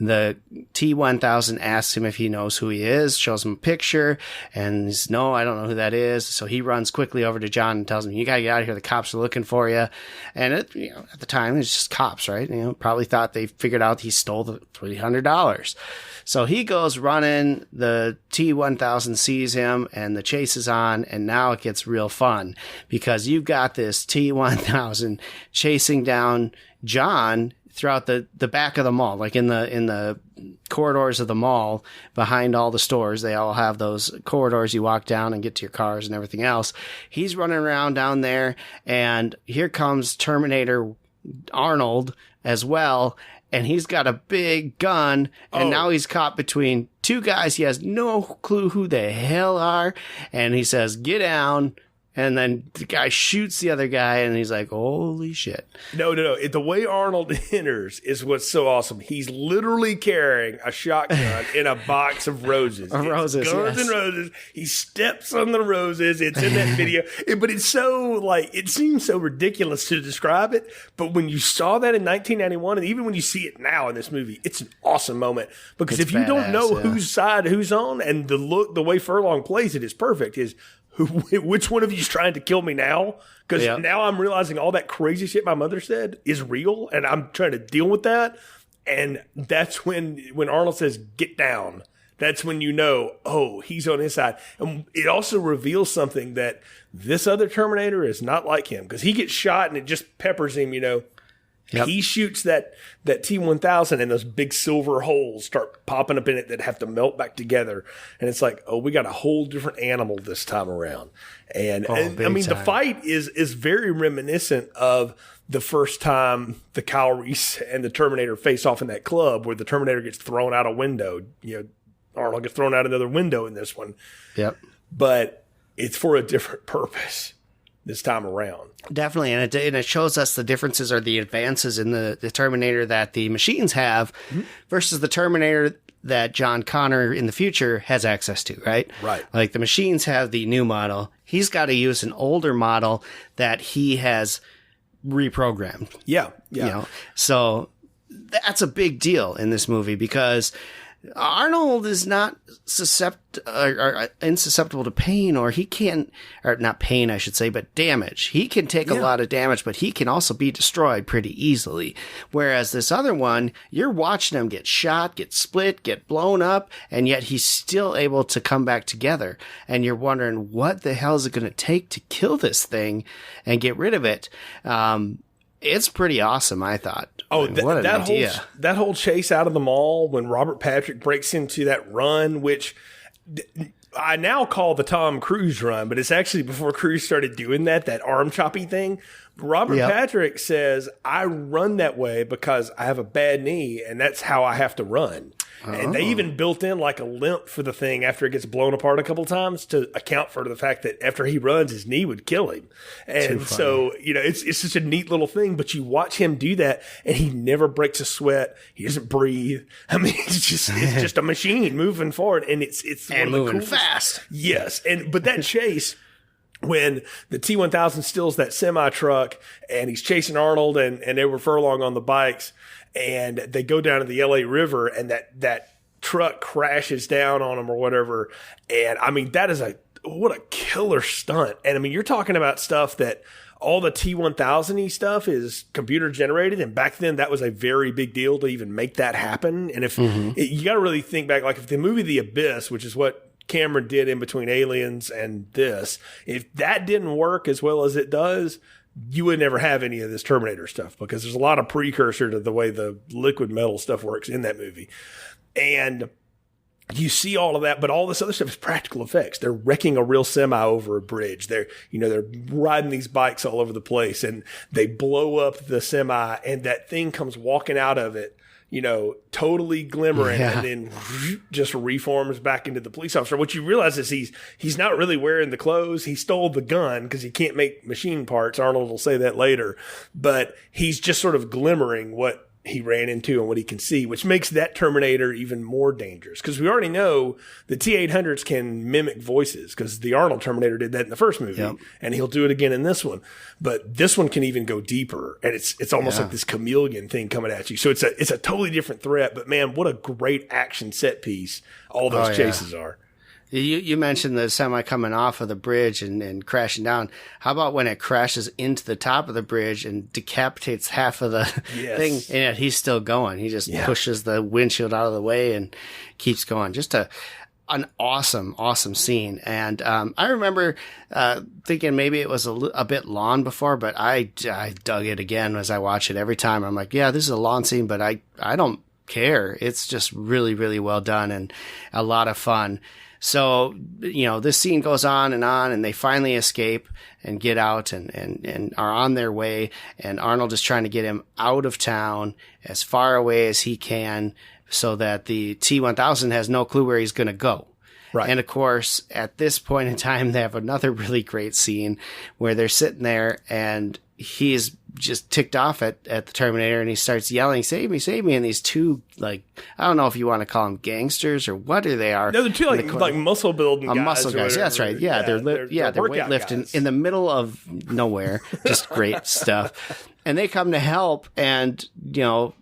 The T-1000 asks him if he knows who he is, shows him a picture, and he's, no, I don't know who that is. So he runs quickly over to John and tells him, you gotta get out of here, the cops are looking for you. And at the time, it's just cops, right? Probably thought they figured out he stole the $300. So he goes running, the T-1000 sees him, and the chase is on, and now it gets real fun, because you've got this T-1000 chasing down John throughout the back of the mall, like in the corridors of the mall behind all the stores. They all have those corridors you walk down and get to your cars and everything else. He's running around down there, and here comes Terminator Arnold as well, and he's got a big gun, and now he's caught between two guys. He has no clue who the hell are, and he says, get down. And then the guy shoots the other guy, and he's like, holy shit. No. The way Arnold enters is what's so awesome. He's literally carrying a shotgun in a box of roses. Guns and roses. He steps on the roses. It's in that video. But it's so, it seems so ridiculous to describe it. But when you saw that in 1991, and even when you see it now in this movie, it's an awesome moment. Because if you don't know whose side who's on, and the way Furlong plays it is perfect, is which one of you is trying to kill me now? Because now I'm realizing all that crazy shit my mother said is real, and I'm trying to deal with that. And that's when Arnold says, get down. That's when you know, oh, he's on his side. And it also reveals something that this other Terminator is not like him, because he gets shot and it just peppers him, you know. Yep. He shoots that T-1000 and those big silver holes start popping up in it that have to melt back together. And it's like, oh, we got a whole different animal this time around. And I mean, the fight is very reminiscent of the first time the Kyle Reese and the Terminator face off in that club, where the Terminator gets thrown out a window. You know, Arnold gets thrown out another window in this one. Yep. But it's for a different purpose this time around. Definitely, and it shows us the differences or the advances in the Terminator that the machines have versus the Terminator that John Connor in the future has access to, right? Right. Like the machines have the new model. He's got to use an older model that he has reprogrammed. Yeah. You know? So that's a big deal in this movie, because Arnold is not insusceptible to pain, or he can, or not pain, I should say, but damage. He can take a lot of damage, but he can also be destroyed pretty easily. Whereas this other one, you're watching him get shot, get split, get blown up, and yet he's still able to come back together. And you're wondering, what the hell is it going to take to kill this thing and get rid of it? It's pretty awesome, I thought. Oh, what an idea. That whole chase out of the mall when Robert Patrick breaks into that run, which I now call the Tom Cruise run, but it's actually before Cruise started doing that arm choppy thing. Robert Patrick says, I run that way because I have a bad knee, and that's how I have to run. Oh. And they even built in like a limp for the thing after it gets blown apart a couple times to account for the fact that after he runs, his knee would kill him. And so, you know, it's such a neat little thing, but you watch him do that and he never breaks a sweat. He doesn't breathe. I mean, it's just a machine moving forward, and it's and moving fast. Yes. But that chase, when the T-1000 steals that semi truck and he's chasing Arnold and Edward Furlong on the bikes, and they go down to the LA River, and that truck crashes down on them or whatever. And I mean, that is what a killer stunt. And I mean, you're talking about stuff that all the T-1000-y stuff is computer generated. And back then that was a very big deal to even make that happen. And if you got to really think back, like if the movie The Abyss, which is what Cameron did in between Aliens and this, if that didn't work as well as it does, you would never have any of this Terminator stuff, because there's a lot of precursor to the way the liquid metal stuff works in that movie. And you see all of that, but all this other stuff is practical effects. They're wrecking a real semi over a bridge. They're riding these bikes all over the place, and they blow up the semi, and that thing comes walking out of it, you know, totally glimmering, and then just reforms back into the police officer. What you realize is he's not really wearing the clothes. He stole the gun because he can't make machine parts. Arnold will say that later. But he's just sort of glimmering what he ran into and what he can see, which makes that Terminator even more dangerous, because we already know the T-800s can mimic voices, because the Arnold Terminator did that in the first movie, and he'll do it again in this one. But this one can even go deeper, and it's almost like this chameleon thing coming at you. So it's a totally different threat. But man, what a great action set piece all those chases are. You mentioned the semi coming off of the bridge and crashing down. How about when it crashes into the top of the bridge and decapitates half of the thing, and yet he's still going? He just pushes the windshield out of the way and keeps going. Just an awesome scene. And I remember thinking maybe it was a bit long before, but I dug it again as I watch it every time. I'm like, yeah, this is a long scene, but I don't care. It's just really, really well done and a lot of fun. So, you know, this scene goes on, and they finally escape and get out and are on their way. And Arnold is trying to get him out of town as far away as he can, so that the T-1000 has no clue where he's going to go. Right. And of course, at this point in time, they have another really great scene where they're sitting there and he's just ticked off at the Terminator, and he starts yelling, "Save me, save me." And these two, like, I don't know if you want to call them gangsters or what they are. No, they're two like muscle building guys. Muscle guys. That's right. Yeah, they're weightlifting in the middle of nowhere. Just great stuff. And they come to help, and, you know,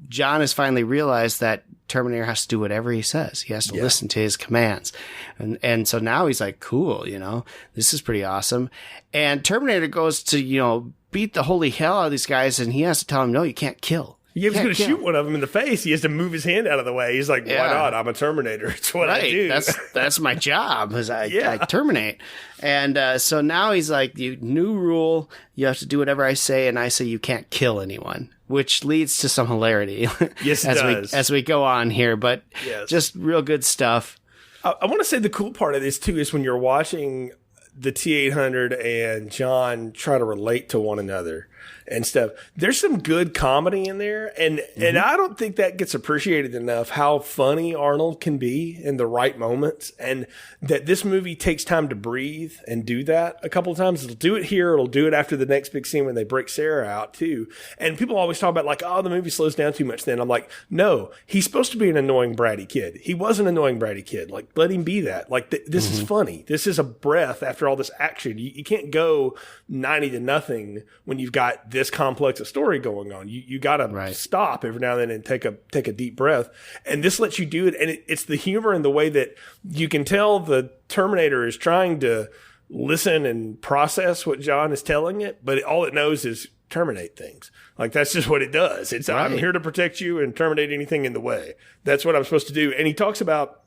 John has finally realized that Terminator has to do whatever he says. He has to listen to his commands. And so now he's like, cool, you know, this is pretty awesome. And Terminator goes to, you know, beat the holy hell out of these guys, and he has to tell him, no, you can't kill. He was going to shoot one of them in the face. He has to move his hand out of the way. He's like, why not? I'm a Terminator. It's what I do. That's my job, is I terminate. And so now he's like, new rule, you have to do whatever I say, and I say you can't kill anyone, which leads to some hilarity Yes, it does. As we go on here. But just real good stuff. I want to say the cool part of this, too, is when you're watching the T-800 and John try to relate to one another and stuff. There's some good comedy in there, and I don't think that gets appreciated enough, how funny Arnold can be in the right moments, and that this movie takes time to breathe and do that a couple of times. It'll do it here. It'll do it after the next big scene when they break Sarah out, too. And people always talk about, like, oh, the movie slows down too much then. I'm like, no, he's supposed to be an annoying, bratty kid. He was an annoying, bratty kid. Like, let him be that. Like, this is funny. This is a breath after all this action. You can't go 90-0 when you've got this complex a story going on. You got to stop every now and then and take a deep breath. And this lets you do it. And it's the humor and the way that you can tell the Terminator is trying to listen and process what John is telling it, but all it knows is terminate things. Like, that's just what it does. It's I'm here to protect you and terminate anything in the way. That's what I'm supposed to do. And he talks about,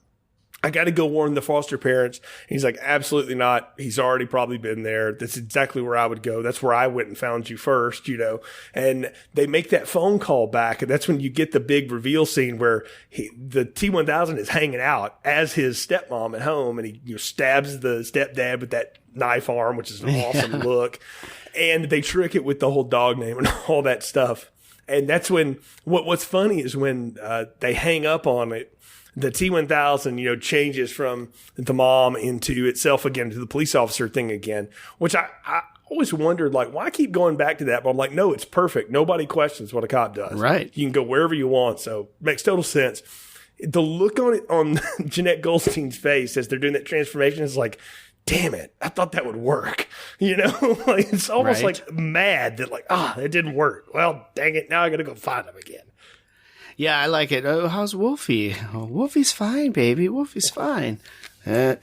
I got to go warn the foster parents. He's like, absolutely not. He's already probably been there. That's exactly where I would go. That's where I went and found you first, And they make that phone call back. And that's when you get the big reveal scene where the T-1000 is hanging out as his stepmom at home. And he stabs the stepdad with that knife arm, which is an awesome look. And they trick it with the whole dog name and all that stuff. And that's when what's funny is when they hang up on it. The T-1000, changes from the mom into itself again, to the police officer thing again, which I always wondered, like, why keep going back to that? But I'm like, no, it's perfect. Nobody questions what a cop does. Right. You can go wherever you want. So it makes total sense. The look on Jeanette Goldstein's face as they're doing that transformation is like, damn it, I thought that would work. Like, it's almost like mad that, like, it didn't work. Well, dang it. Now I got to go find him again. Yeah, I like it. Oh, how's Wolfie? Oh, Wolfie's fine, baby. Wolfie's fine. Yeah,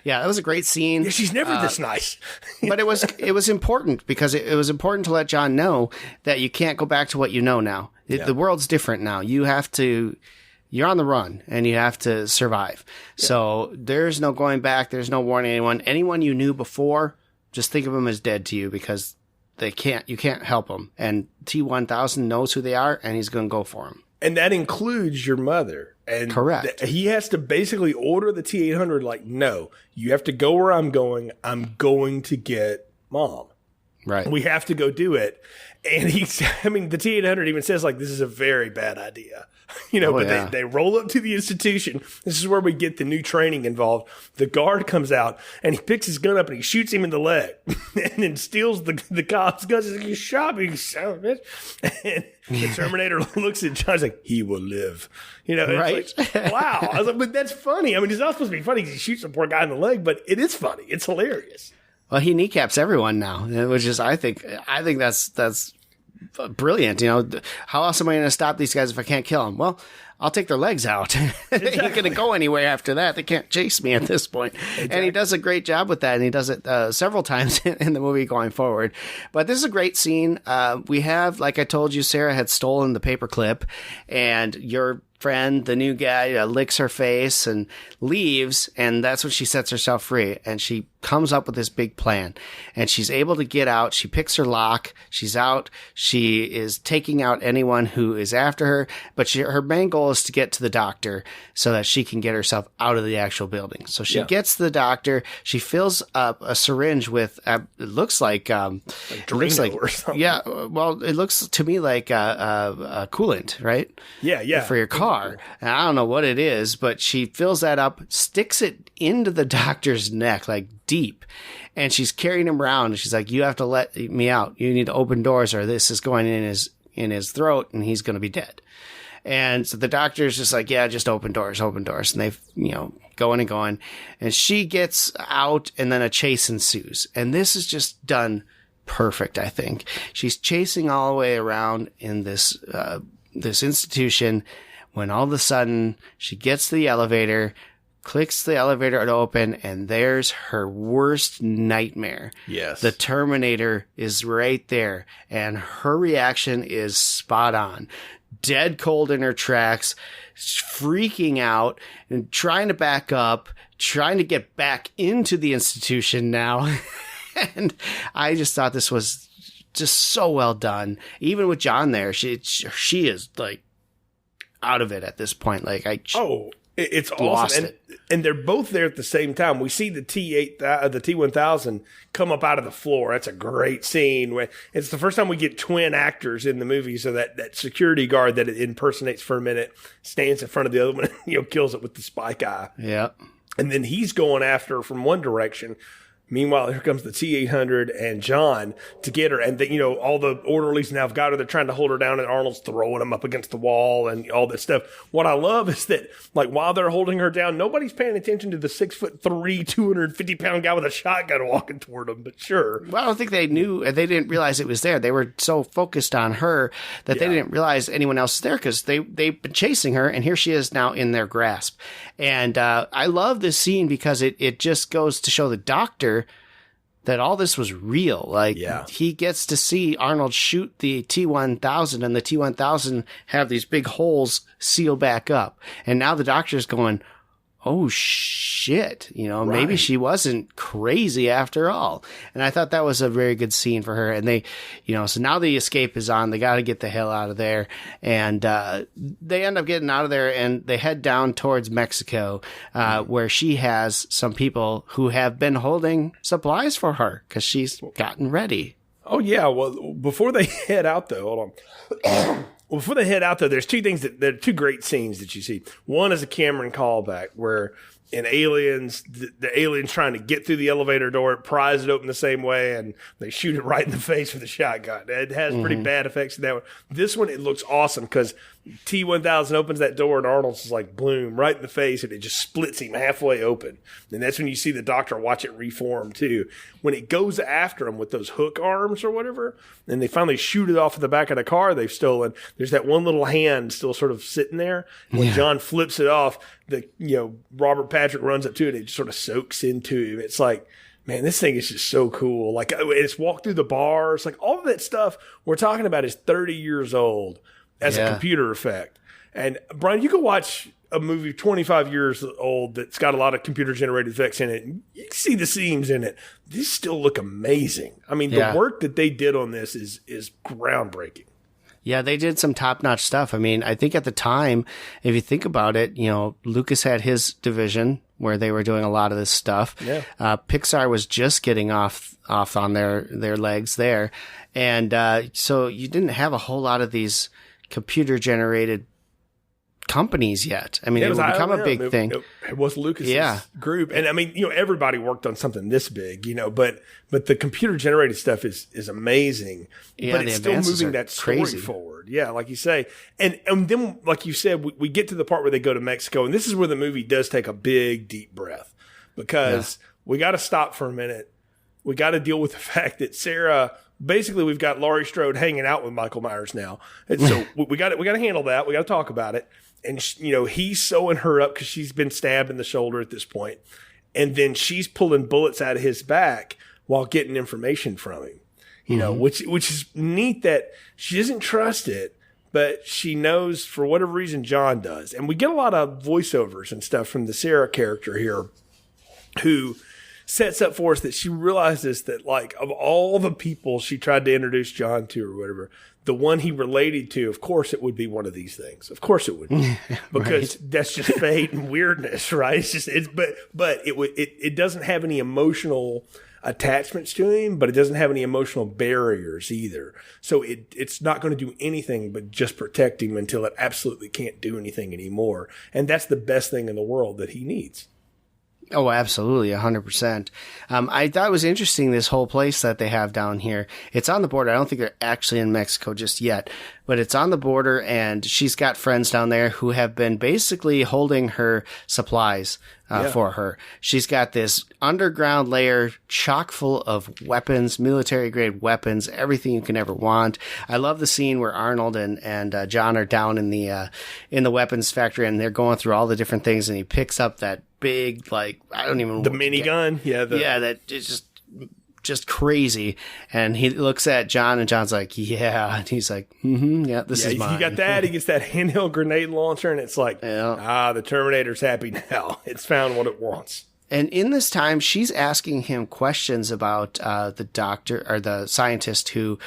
that was a great scene. Yeah, she's never this nice. But it was important because it was important to let John know that you can't go back to what you know now. The world's different now. You're on the run and you have to survive. Yeah. So there's no going back. There's no warning anyone. Anyone you knew before, just think of them as dead to you because you can't help them. And T-1000 knows who they are, and he's going to go for them. And that includes your mother. And correct. He has to basically order the T-800, like, no, you have to go where I'm going. I'm going to get Mom. Right. We have to go do it. And the T-800 even says, like, this is a very bad idea. They roll up to the institution. This is where we get the new training involved. The guard comes out and he picks his gun up and he shoots him in the leg and then steals the cop's gun. He's like, you shot me, you son of a bitch. And the Terminator looks at John, he's like, he will live. It's like, wow. I was like, but that's funny. I mean, it's not supposed to be funny because he shoots a poor guy in the leg, but it is funny. It's hilarious. Well, he kneecaps everyone now, which is, I think that's brilliant. How else am I going to stop these guys if I can't kill them? Well, I'll take their legs out. They ain't going to go anywhere after that. They can't chase me at this point. Exactly. And he does a great job with that. And he does it several times in the movie going forward. But this is a great scene. We have, like I told you, Sarah had stolen the paperclip, and your friend, the new guy, licks her face and leaves, and that's when she sets herself free. And she comes up with this big plan, and she's able to get out. She picks her lock. She's out. She is taking out anyone who is after her, but her main goal is to get to the doctor so that she can get herself out of the actual building. So she gets to the doctor. She fills up a syringe with it looks like Drano or something. Yeah, well, it looks to me like a coolant, right? Yeah, for your car. And I don't know what it is, but she fills that up, sticks it into the doctor's neck, like deep, and she's carrying him around. And she's like, "You have to let me out. You need to open doors, or this is going in his throat, and he's going to be dead." And so the doctor's just like, "Yeah, just open doors." And they, going and going, and she gets out, and then a chase ensues. And this is just done perfect, I think. She's chasing all the way around in this institution. When all of a sudden she gets to the elevator, clicks the elevator to open, and there's her worst nightmare. Yes. The Terminator is right there, and her reaction is spot on. Dead cold in her tracks, freaking out, and trying to back up, trying to get back into the institution now. And I just thought this was just so well done. Even with John there, she is like out of it at this point. Like it's lost awesome. And they're both there at the same time. We see the T-1000 come up out of the floor. That's a great scene. It's the first time we get twin actors in the movie. So that security guard that it impersonates for a minute stands in front of the other one and kills it with the spike eye. Yeah. And then he's going after her from one direction. Meanwhile, here comes the T-800 and John to get her. And, all the orderlies now have got her. They're trying to hold her down, and Arnold's throwing them up against the wall and all this stuff. What I love is that, while they're holding her down, nobody's paying attention to the 6'3", 250-pound guy with a shotgun walking toward them. But sure. Well, I don't think they knew. They didn't realize it was there. They were so focused on her that they didn't realize anyone else was there because they've been chasing her, and here she is now in their grasp. And I love this scene because it just goes to show the Doctor that all this was real. He gets to see Arnold shoot the T-1000, and the T-1000 have these big holes seal back up. And now the Doctor's going, oh shit, maybe she wasn't crazy after all. And I thought that was a very good scene for her. And they, so now the escape is on. They got to get the hell out of there. And they end up getting out of there, and they head down towards Mexico, where she has some people who have been holding supplies for her because she's gotten ready. Oh, yeah. Well, before they head out, though, hold on. Before they head out, though, there's two things there are two great scenes that you see. One is a Cameron callback where in Aliens, the alien's trying to get through the elevator door, it pries it open the same way, and they shoot it right in the face with a shotgun. It has pretty bad effects in that one. This one, it looks awesome because T-1000 opens that door, and Arnold's just like, bloom, right in the face, and it just splits him halfway open. And that's when you see the Doctor watch it reform, too. When it goes after him with those hook arms or whatever, and they finally shoot it off of the back of the car they've stolen, there's that one little hand still sort of sitting there. When John flips it off, Robert Patrick runs up to it, and it just sort of soaks into him. It's like, man, this thing is just so cool. Like, it's walked through the bars. Like, all of that stuff we're talking about is 30 years old as a computer effect. And, Brian, you can watch a movie 25 years old that's got a lot of computer-generated effects in it. You can see the seams in it. These still look amazing. I mean, the work that they did on this is groundbreaking. Yeah, they did some top-notch stuff. I mean, I think at the time, if you think about it, Lucas had his division where they were doing a lot of this stuff. Yeah. Pixar was just getting off on their legs there. And so you didn't have a whole lot of these computer-generated companies yet. I mean, it would become a big thing. It was Lucas's group. And I mean, everybody worked on something this big, but the computer generated stuff is amazing. Yeah, but it's still moving that story crazy forward. Yeah, like you say. And then, like you said, we get to the part where they go to Mexico, and this is where the movie does take a big, deep breath because we got to stop for a minute. We got to deal with the fact that Sarah. Basically, we've got Laurie Strode hanging out with Michael Myers now, and so we got to handle that. We got to talk about it. And, he's sewing her up because she's been stabbed in the shoulder at this point. And then she's pulling bullets out of his back while getting information from him, which is neat that she doesn't trust it, but she knows for whatever reason John does. And we get a lot of voiceovers and stuff from the Sarah character here who sets up for us that she realizes that, like, of all the people she tried to introduce John to or whatever, the one he related to, of course, it would be one of these things. Of course, it would be because that's just fate and weirdness, right? But it doesn't have any emotional attachments to him, but it doesn't have any emotional barriers either. So it's not going to do anything but just protect him until it absolutely can't do anything anymore. And that's the best thing in the world that he needs. Oh, absolutely. 100%. I thought it was interesting, this whole place that they have down here. It's on the border. I don't think they're actually in Mexico just yet, but it's on the border, and she's got friends down there who have been basically holding her supplies for her. She's got this underground layer chock full of weapons, military grade weapons, everything you can ever want. I love the scene where Arnold and John are down in the weapons factory, and they're going through all the different things, and he picks up that big, like, I don't even know. The minigun? Yeah. That is just crazy. And he looks at John, and John's like, yeah. And he's like, yeah, this is mine. You got that. He gets that handheld grenade launcher, and it's like, the Terminator's happy now. It's found what it wants. And in this time, she's asking him questions about the doctor or the scientist who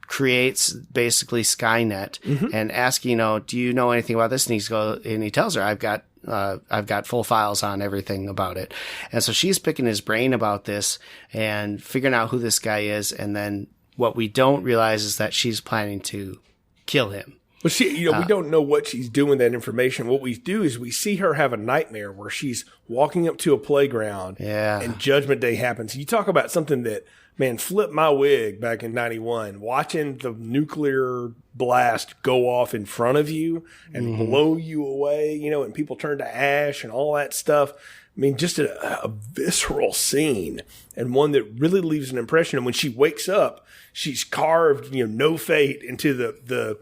creates basically Skynet, and asking, do you know anything about this? And he tells her, I've got full files on everything about it. And so she's picking his brain about this and figuring out who this guy is. And then what we don't realize is that she's planning to kill him. Well, we don't know what she's doing with that information. What we do is we see her have a nightmare where she's walking up to a playground and Judgment Day happens. You talk about something that, man, flipped my wig back in 91, watching the nuclear blast go off in front of you and blow you away, and people turn to ash and all that stuff. I mean, just a visceral scene, and one that really leaves an impression. And when she wakes up, she's carved, no fate into the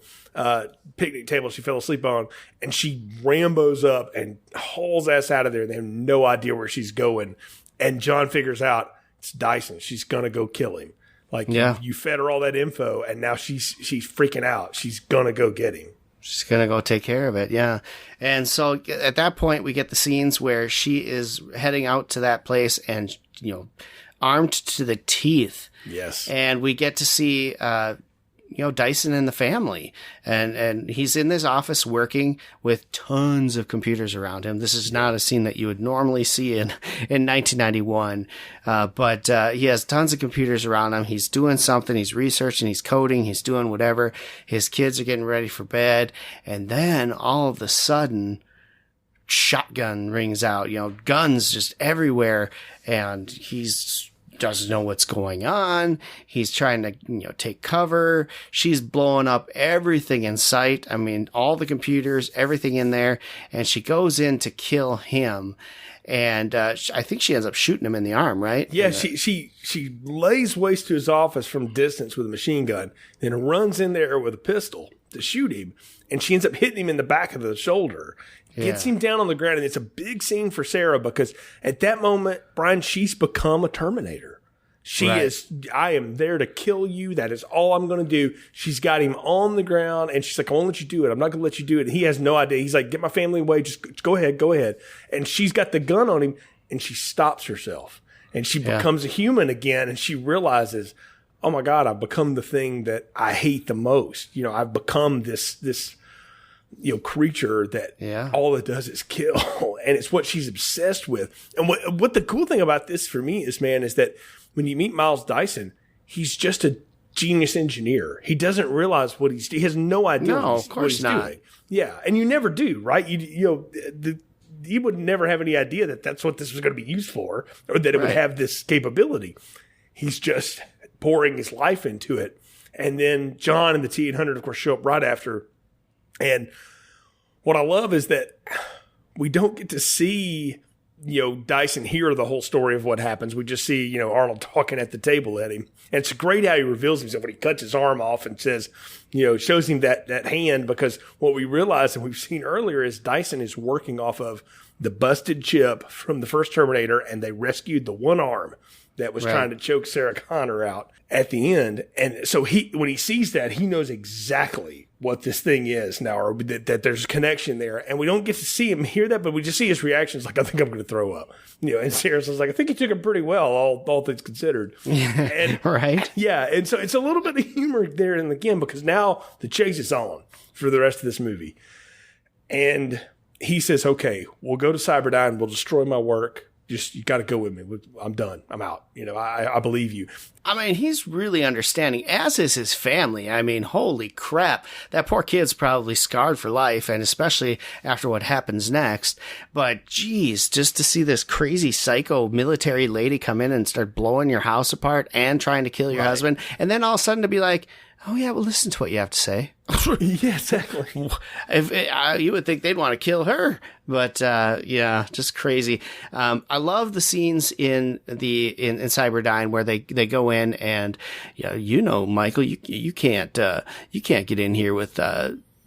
picnic table she fell asleep on, and she Rambos up and hauls ass out of there. They have no idea where she's going. And John figures out it's Dyson. She's going to go kill him. Like, you fed her all that info, and now she's freaking out. She's going to go get him. She's going to go take care of it, yeah. And so at that point, we get the scenes where she is heading out to that place and, armed to the teeth. Yes. And we get to see, Dyson and the family. And he's in this office working with tons of computers around him. This is not a scene that you would normally see in 1991. But he has tons of computers around him. He's doing something. He's researching. He's coding. He's doing whatever. His kids are getting ready for bed. And then all of a sudden, shotgun rings out, guns just everywhere. And he's doesn't know what's going on. He's trying to, take cover. She's blowing up everything in sight. I mean, all the computers, everything in there. And she goes in to kill him. And I think she ends up shooting him in the arm, right? Yeah, she lays waste to his office from distance with a machine gun, then runs in there with a pistol to shoot him. And she ends up hitting him in the back of the shoulder. Gets him down on the ground, and it's a big scene for Sarah because at that moment, Brian, she's become a Terminator. She is, I am there to kill you. That is all I'm going to do. She's got him on the ground, and she's like, I won't let you do it. I'm not going to let you do it. And he has no idea. He's like, get my family away. Just go ahead. And she's got the gun on him, and she stops herself. And she becomes a human again, and she realizes, oh my God, I've become the thing that I hate the most. I've become this creature that all it does is kill. And it's what she's obsessed with. And what the cool thing about this for me is, man, is that when you meet Miles Dyson, he's just a genius engineer. He doesn't realize he has no idea what he's doing. Yeah. And you never do, right? He would never have any idea that that's what this was going to be used for, or that it would have this capability. He's just pouring his life into it. And then John and the T-800, of course, show up right after. And what I love is that we don't get to see, Dyson hear the whole story of what happens. We just see, Arnold talking at the table at him. And it's great how he reveals himself when he cuts his arm off and says, shows him that hand, because what we realize and we've seen earlier is Dyson is working off of the busted chip from the first Terminator, and they rescued the one arm that was trying to choke Sarah Connor out at the end. And so when he sees that, he knows exactly what this thing is now, or that there's a connection there. And we don't get to see him hear that, but we just see his reactions like, I think I'm going to throw up. And Sarah's like, I think he took it pretty well, all things considered. And, yeah. And so it's a little bit of humor there. And again, because now the chase is on for the rest of this movie. And he says, okay, we'll go to Cyberdyne. We'll destroy my work. You got to go with me. I'm done. I'm out. I believe you. I mean, he's really understanding, as is his family. I mean, holy crap. That poor kid's probably scarred for life, and especially after what happens next. But geez, just to see this crazy psycho military lady come in and start blowing your house apart and trying to kill your husband. And then all of a sudden to be like, oh yeah, well, listen to what you have to say. Yeah, exactly. You would think they'd want to kill her, but just crazy. I love the scenes in Cyberdyne where they go in and Michael, you can't get in here with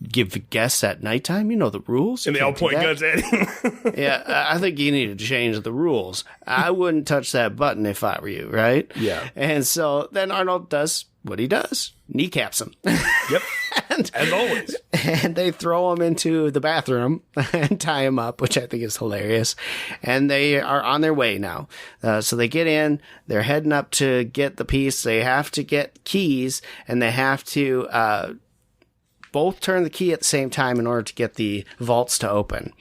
give guests at nighttime. You know the rules. And they all point guns at him. Yeah, I think you need to change the rules. I wouldn't touch that button if I were you, right? Yeah. And so then Arnold does what he does. Kneecaps him. Yep. As always. And they throw him into the bathroom and tie him up, which I think is hilarious. And they are on their way now. So they get in, they're heading up to get the piece. They have to get keys, and they have to both turn the key at the same time in order to get the vaults to open.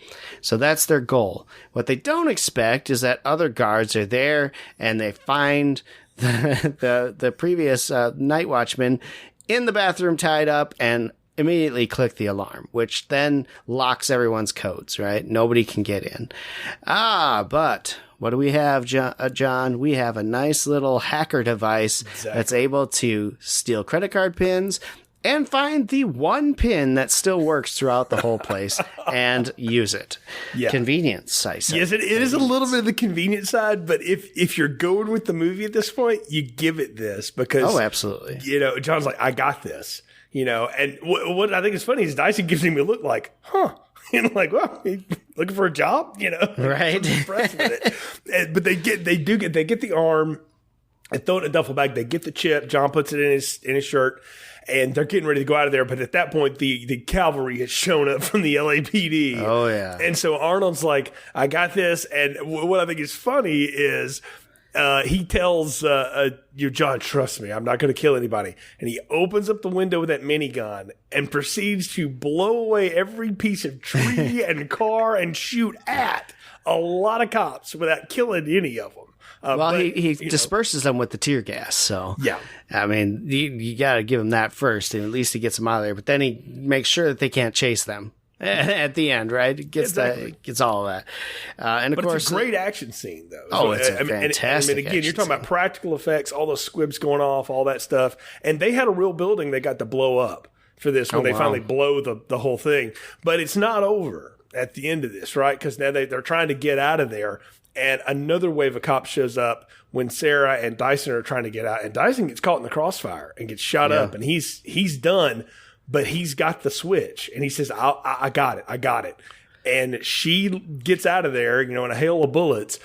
So that's their goal. What they don't expect is that other guards are there, and they find the previous night watchman in the bathroom tied up and immediately click the alarm, which then locks everyone's codes, right? Nobody can get in. But what do we have, John? We have a nice little hacker device that's able to steal credit card pins and find the one pin that still works throughout the whole place and use it. Yeah. Convenience, I say. Yes, it is a little bit of the convenient side, but if you're going with the movie at this point, you give it this because... Oh, absolutely. John's like, I got this. And what I think is funny is Dyson gives him a look like, huh? Like, well, looking for a job, right? I'm impressed with it. But they get the arm and throw it in a duffel bag. They get the chip. John puts it in his shirt. And they're getting ready to go out of there. But at that point, the cavalry has shown up from the LAPD. Oh, yeah. And so Arnold's like, I got this. And what I think is funny is he tells John, trust me, I'm not going to kill anybody. And he opens up the window with that minigun and proceeds to blow away every piece of tree and car and shoot at a lot of cops without killing any of them. He disperses them with the tear gas. So, yeah. I mean, you got to give him that first, and at least he gets them out of there. But then he makes sure that they can't chase them at the end, right? Gets all of that. And of course, it's a great action scene, though. Oh, it's a fantastic. And again, you're talking about practical effects, all those squibs going off, all that stuff. And they had a real building they got to blow up for this when they finally blow the whole thing. But it's not over at the end of this, right? Because now they're trying to get out of there. And another wave of cops shows up when Sarah and Dyson are trying to get out. And Dyson gets caught in the crossfire and gets shot up. And he's done, but he's got the switch. And he says, I got it. And she gets out of there, in a hail of bullets,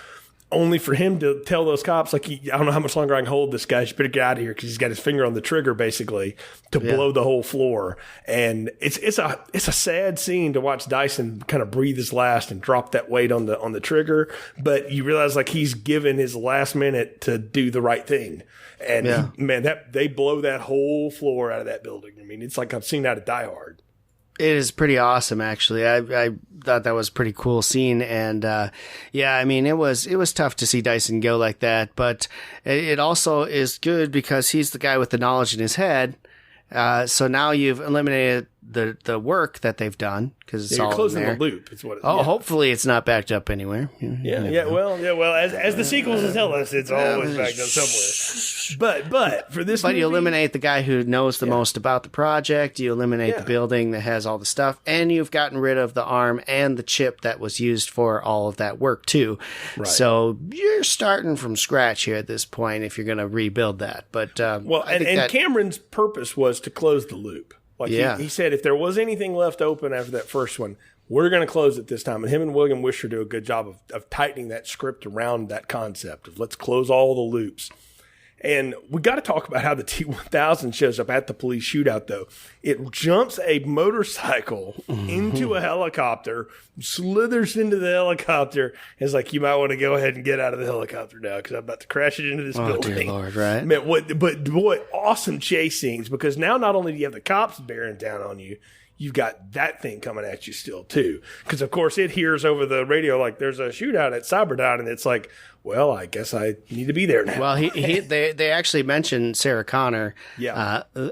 only for him to tell those cops, like, I don't know how much longer I can hold this guy. You better get out of here because he's got his finger on the trigger, basically, to blow the whole floor. And it's a sad scene to watch Dyson kind of breathe his last and drop that weight on the trigger. But you realize, like, he's given his last minute to do the right thing. And, they blow that whole floor out of that building. I mean, it's like I've seen out of Die Hard. It is pretty awesome, actually. I thought that was a pretty cool scene, and I mean, it was tough to see Dyson go like that, but it also is good because he's the guy with the knowledge in his head. So now you've eliminated the work that they've done because it's all closing in there. the loop. It's what. Hopefully it's not backed up anywhere. Well, as the sequels will tell us, it's always backed up somewhere. But for this, you eliminate the guy who knows the most about the project. You eliminate the building that has all the stuff, and you've gotten rid of the arm and the chip that was used for all of that work too. Right. So you're starting from scratch here at this point if you're going to rebuild that. But Cameron's purpose was to close the loop. Like he said, if there was anything left open after that first one, we're going to close it this time. And him and William Wisher do a good job of tightening that script around that concept of let's close all the loops. And we got to talk about how the T-1000 shows up at the police shootout, though. It jumps a motorcycle into a helicopter, slithers into the helicopter, and is like, you might want to go ahead and get out of the helicopter now because I'm about to crash it into this building. Dear Lord, right? Man, what awesome chase scenes, because now not only do you have the cops bearing down on you, you've got that thing coming at you still, too. Because, of course, it hears over the radio, like, there's a shootout at Cyberdyne, and it's like, well, I guess I need to be there now. Well, they actually mentioned Sarah Connor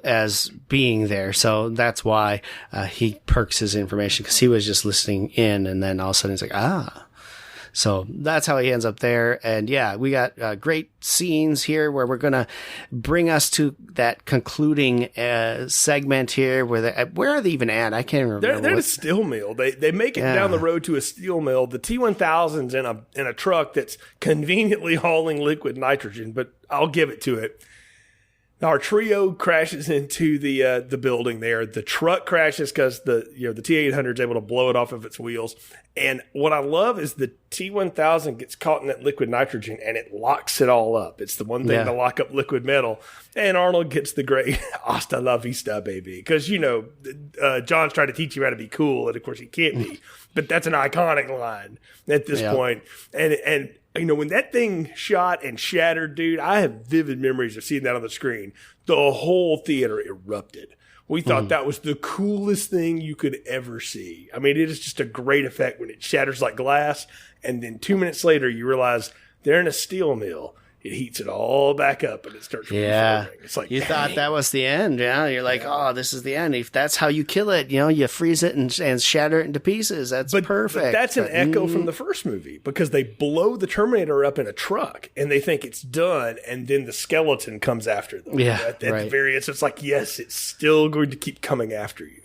as being there, so that's why he perks his information, because he was just listening in, and then all of a sudden he's like, So that's how he ends up there. And we got great scenes here where we're going to bring us to that concluding segment here. Where are they even at? I can't remember. They're at a steel mill. They make it down the road to a steel mill. The T-1000's in a truck that's conveniently hauling liquid nitrogen, but I'll give it to it. Our trio crashes into the building there. The truck crashes because the T-800 is able to blow it off of its wheels. And what I love is the T-1000 gets caught in that liquid nitrogen and it locks it all up. It's the one thing to lock up liquid metal. And Arnold gets the great Hasta la vista, baby. Because, John's trying to teach him how to be cool. And, of course, he can't be. But that's an iconic line at this point. And when that thing shot and shattered, dude, I have vivid memories of seeing that on the screen. The whole theater erupted. We thought that was the coolest thing you could ever see. I mean, it is just a great effect when it shatters like glass. And then 2 minutes later, you realize they're in a steel mill. It heats it all back up and it starts reforming. It's like, you thought that was the end. Yeah. You're like, oh, this is the end. If that's how you kill it, you freeze it and shatter it into pieces. That's perfect. But that's an echo from the first movie because they blow the Terminator up in a truck and they think it's done. And then the skeleton comes after them. Yeah. At the very end. So it's like, yes, it's still going to keep coming after you.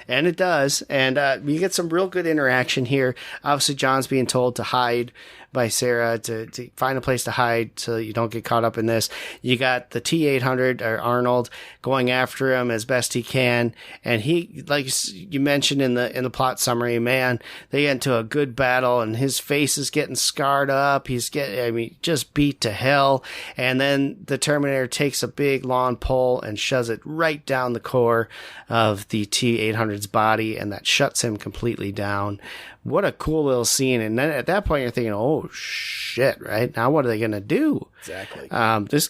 And it does. And you get some real good interaction here. Obviously, John's being told to hide by Sarah to find a place to hide so you don't get caught up in this. You got the T-800 or Arnold going after him as best he can. And he, like you mentioned in the plot summary, man, they get into a good battle and his face is getting scarred up. He's just beat to hell. And then the Terminator takes a big lawn pole and shoves it right down the core of the T-800's body, and that shuts him completely down. What a cool little scene. And then at that point, you're thinking, oh, shit, right? Now what are they going to do? Exactly. This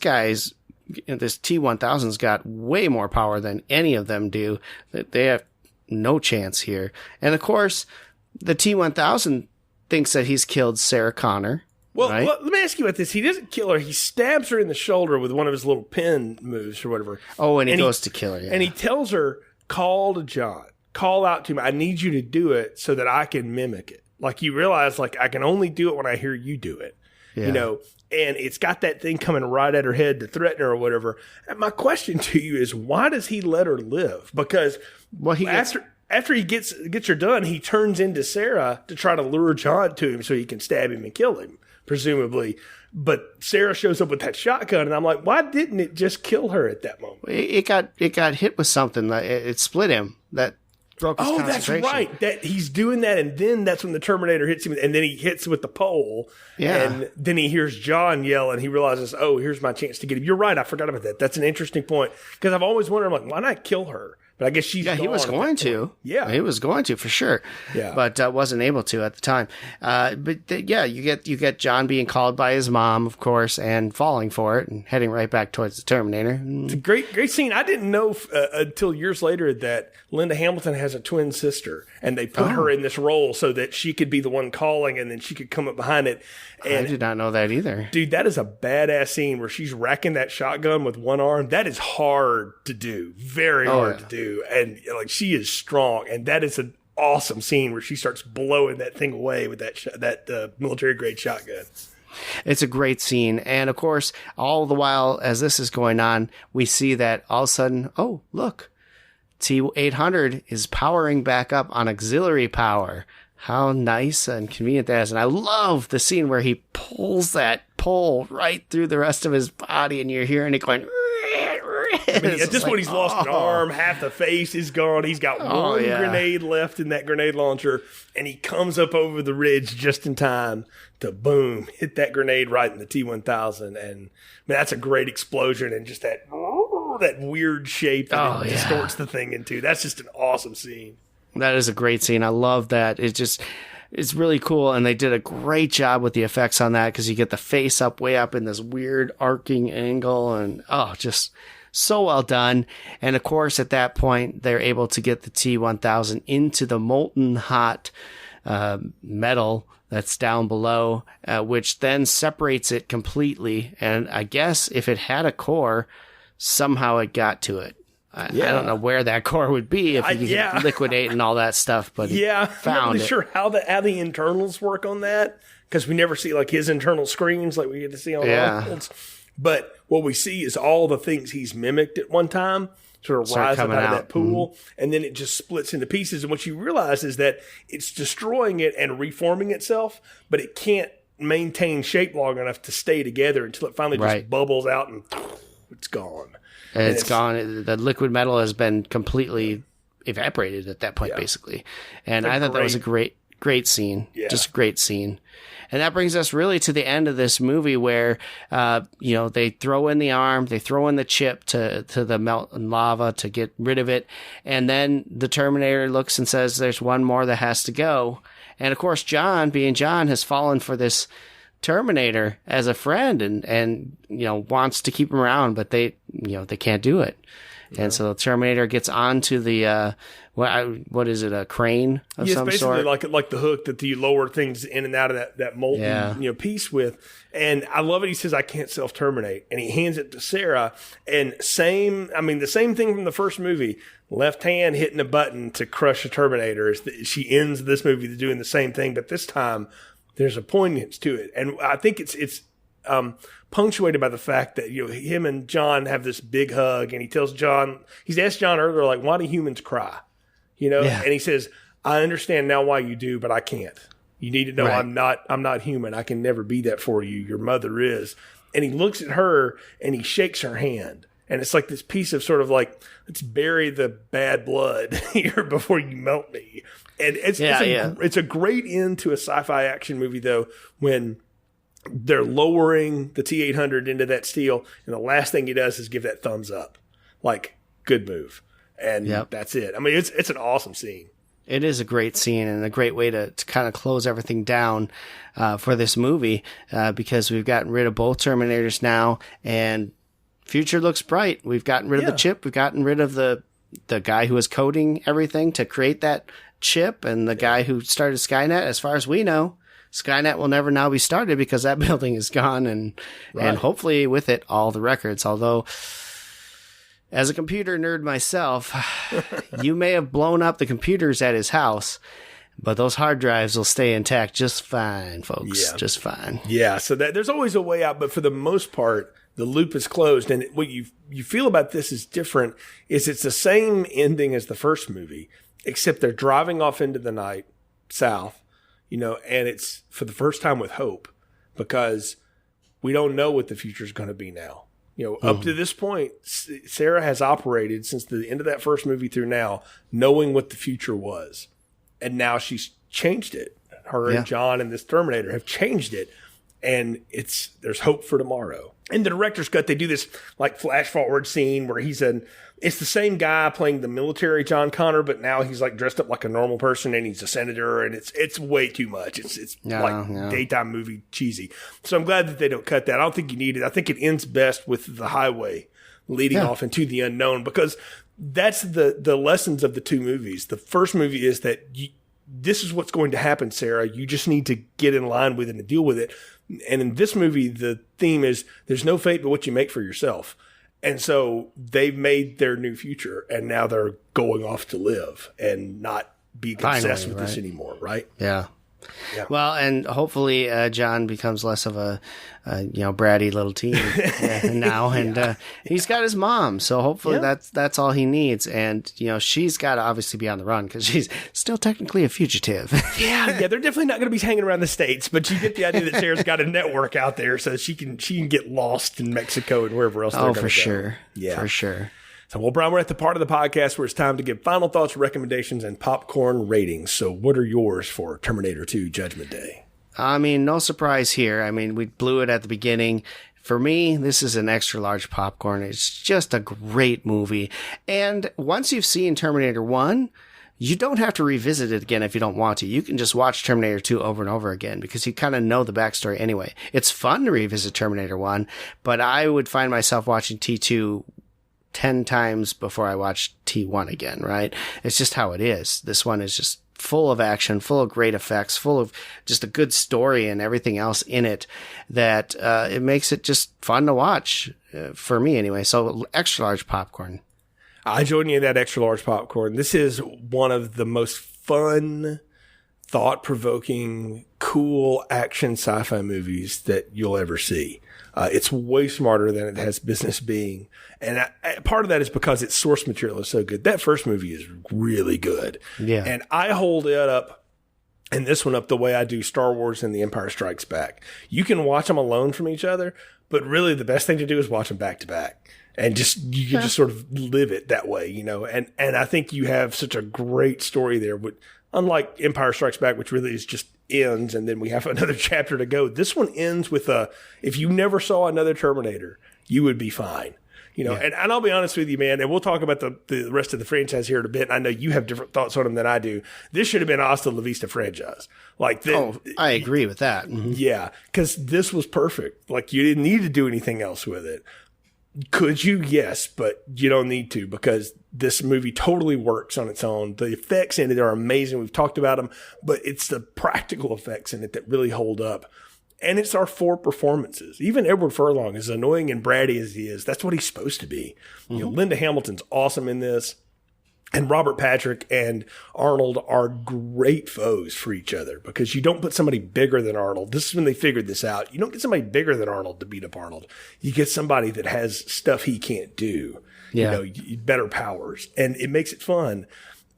T-1000's got way more power than any of them do. They have no chance here. And, of course, the T-1000 thinks that he's killed Sarah Connor. Well, right? Let me ask you about this. He doesn't kill her. He stabs her in the shoulder with one of his little pin moves or whatever. Oh, and he goes to kill her. Yeah. And he tells her, call to John. Call out to me. I need you to do it so that I can mimic it. Like, you realize, like, I can only do it when I hear you do it. Yeah. And it's got that thing coming right at her head to threaten her or whatever. And my question to you is, why does he let her live? Because after he gets her done, he turns into Sarah to try to lure John to him so he can stab him and kill him, presumably. But Sarah shows up with that shotgun, and I'm like, why didn't it just kill her at that moment? It got hit with something. It split him. That broke his concentration. That's right. That he's doing that, and then that's when the Terminator hits him, and then he hits with the pole. Yeah. And then he hears John yell, and he realizes, oh, here's my chance to get him. You're right. I forgot about that. That's an interesting point, because I've always wondered, like, why not kill her? But I guess she's gone. He was going to. Yeah. He was going to, for sure. Yeah. But wasn't able to at the time. You get John being called by his mom, of course, and falling for it and heading right back towards the Terminator. It's a great scene. I didn't know until years later that Linda Hamilton has a twin sister, and they put her in this role so that she could be the one calling, and then she could come up behind it. And I did not know that either. Dude, that is a badass scene where she's racking that shotgun with one arm. That is hard to do. Very hard to do. And like, she is strong. And that is an awesome scene where she starts blowing that thing away with that military grade shotgun. It's a great scene. And of course, all the while as this is going on, we see that all of a sudden, oh, look, T-800 is powering back up on auxiliary power. How nice and convenient that is. And I love the scene where he pulls that pole right through the rest of his body, and you're hearing it going. I mean, at this point, he's lost an arm, half the face is gone. He's got one grenade left in that grenade launcher, and he comes up over the ridge just in time to, boom, hit that grenade right in the T-1000. And man, that's a great explosion, and just that weird shape that it distorts the thing into. That's just an awesome scene. That is a great scene. I love that. It's really cool, and they did a great job with the effects on that, because you get the face up way up in this weird arcing angle, and just so well done. And of course, at that point, they're able to get the T-1000 into the molten hot metal that's down below, which then separates it completely. And I guess if it had a core, somehow it got to it. I don't know where that core would be if you could liquidate and all that stuff, but I'm not really sure how the internals work on that, because we never see like his internal screens like we get to see on Arnold's. But what we see is all the things he's mimicked at one time sort of rise up out of that pool, and then it just splits into pieces. And what you realize is that it's destroying it and reforming itself, but it can't maintain shape long enough to stay together until it finally just bubbles out and it's gone. And it's gone. The liquid metal has been completely evaporated at that point, basically. And I thought that was a great scene. Yeah. Just a great scene. And that brings us really to the end of this movie where, they throw in the arm, they throw in the chip to the melting lava to get rid of it. And then the Terminator looks and says, there's one more that has to go. And of course, John, being John, has fallen for this Terminator as a friend and wants to keep him around, but they can't do it. Yeah. And so the Terminator gets onto the, what is it, a crane of some sort? Yeah, basically like the hook that you lower things in and out of that molten piece with. And I love it. He says, I can't self-terminate. And he hands it to Sarah. And the same thing from the first movie, left hand hitting a button to crush a Terminator. She ends this movie doing the same thing, but this time there's a poignance to it. And I think it's punctuated by the fact that, him and John have this big hug, and he's asked John earlier, like, why do humans cry? And he says, I understand now why you do, but I can't. You need to know I'm not human. I can never be that for you. Your mother is. And he looks at her and he shakes her hand. And it's like this piece of sort of like, let's bury the bad blood here before you melt me. And it's a great end to a sci-fi action movie, though, when they're lowering the T-800 into that steel, and the last thing he does is give that thumbs up. Like, good move. And that's it. I mean, it's an awesome scene. It is a great scene and a great way to kind of close everything down for this movie because we've gotten rid of both Terminators now, and future looks bright. We've gotten rid of the chip. We've gotten rid of the guy who was coding everything to create that chip, and the guy who started Skynet. As far as we know, Skynet will never now be started because that building is gone, and hopefully with it all the records. Although, as a computer nerd myself, you may have blown up the computers at his house, but those hard drives will stay intact just fine, folks. Yeah. Just fine. Yeah. So there's always a way out, but for the most part, the loop is closed. And what you feel about this is different. It's the same ending as the first movie, except they're driving off into the night south. And it's for the first time with hope, because we don't know what the future is going to be now. Up to this point, Sarah has operated since the end of that first movie through now, knowing what the future was. And now she's changed it. Her and John and this Terminator have changed it. And there's hope for tomorrow. In the director's cut, they do this like flash forward scene where it's the same guy playing the military John Connor, but now he's like dressed up like a normal person and he's a senator, and it's way too much. It's daytime movie cheesy. So I'm glad that they don't cut that. I don't think you need it. I think it ends best with the highway leading off into the unknown, because that's the lessons of the two movies. The first movie is that this is what's going to happen, Sarah. You just need to get in line with it and deal with it. And in this movie, the theme is there's no fate but what you make for yourself. And so they've made their new future, and now they're going off to live and not be obsessed with this anymore, right? Yeah. Well, and hopefully John becomes less of a bratty little teen now, and he's got his mom, so hopefully that's all he needs. And she's got to obviously be on the run because she's still technically a fugitive. They're definitely not going to be hanging around the States, but you get the idea that Sarah's got a network out there, so she can get lost in Mexico and wherever else they're going to go. For sure. Yeah, for sure. So, well, Brian, we're at the part of the podcast where it's time to give final thoughts, recommendations, and popcorn ratings. So what are yours for Terminator 2 Judgment Day? I mean, no surprise here. I mean, we blew it at the beginning. For me, this is an extra large popcorn. It's just a great movie. And once you've seen Terminator 1, you don't have to revisit it again if you don't want to. You can just watch Terminator 2 over and over again because you kind of know the backstory anyway. It's fun to revisit Terminator 1, but I would find myself watching T2 10 times before I watch T1 again, right? It's just how it is. This one is just full of action, full of great effects, full of just a good story and everything else in it that it makes it just fun to watch, for me anyway. So extra large popcorn. I join you in that extra large popcorn. This is one of the most fun, thought-provoking, cool action sci-fi movies that you'll ever see. It's way smarter than it has business being. And part of that is because its source material is so good. That first movie is really good. Yeah. And I hold it up and this one up the way I do Star Wars and The Empire Strikes Back. You can watch them alone from each other, but really the best thing to do is watch them back to back. And you can just sort of live it that way, you know. And I think you have such a great story there. But unlike Empire Strikes Back, which really is just ends and then we have another chapter to go, this one ends with if you never saw another Terminator, you would be fine. You know, and I'll be honest with you, man, and we'll talk about the rest of the franchise here in a bit. And I know you have different thoughts on them than I do. This should have been Hasta La Vista franchise. I agree with that. Mm-hmm. Yeah, because this was perfect. Like, you didn't need to do anything else with it. Could you? Yes, but you don't need to, because this movie totally works on its own. The effects in it are amazing. We've talked about them, but it's the practical effects in it that really hold up. And it's our 4 performances. Even Edward Furlong, as annoying and bratty as he is, that's what he's supposed to be. Mm-hmm. You know, Linda Hamilton's awesome in this. And Robert Patrick and Arnold are great foes for each other, because you don't put somebody bigger than Arnold. This is when they figured this out. You don't get somebody bigger than Arnold to beat up Arnold. You get somebody that has stuff he can't do, you know, better powers. And it makes it fun.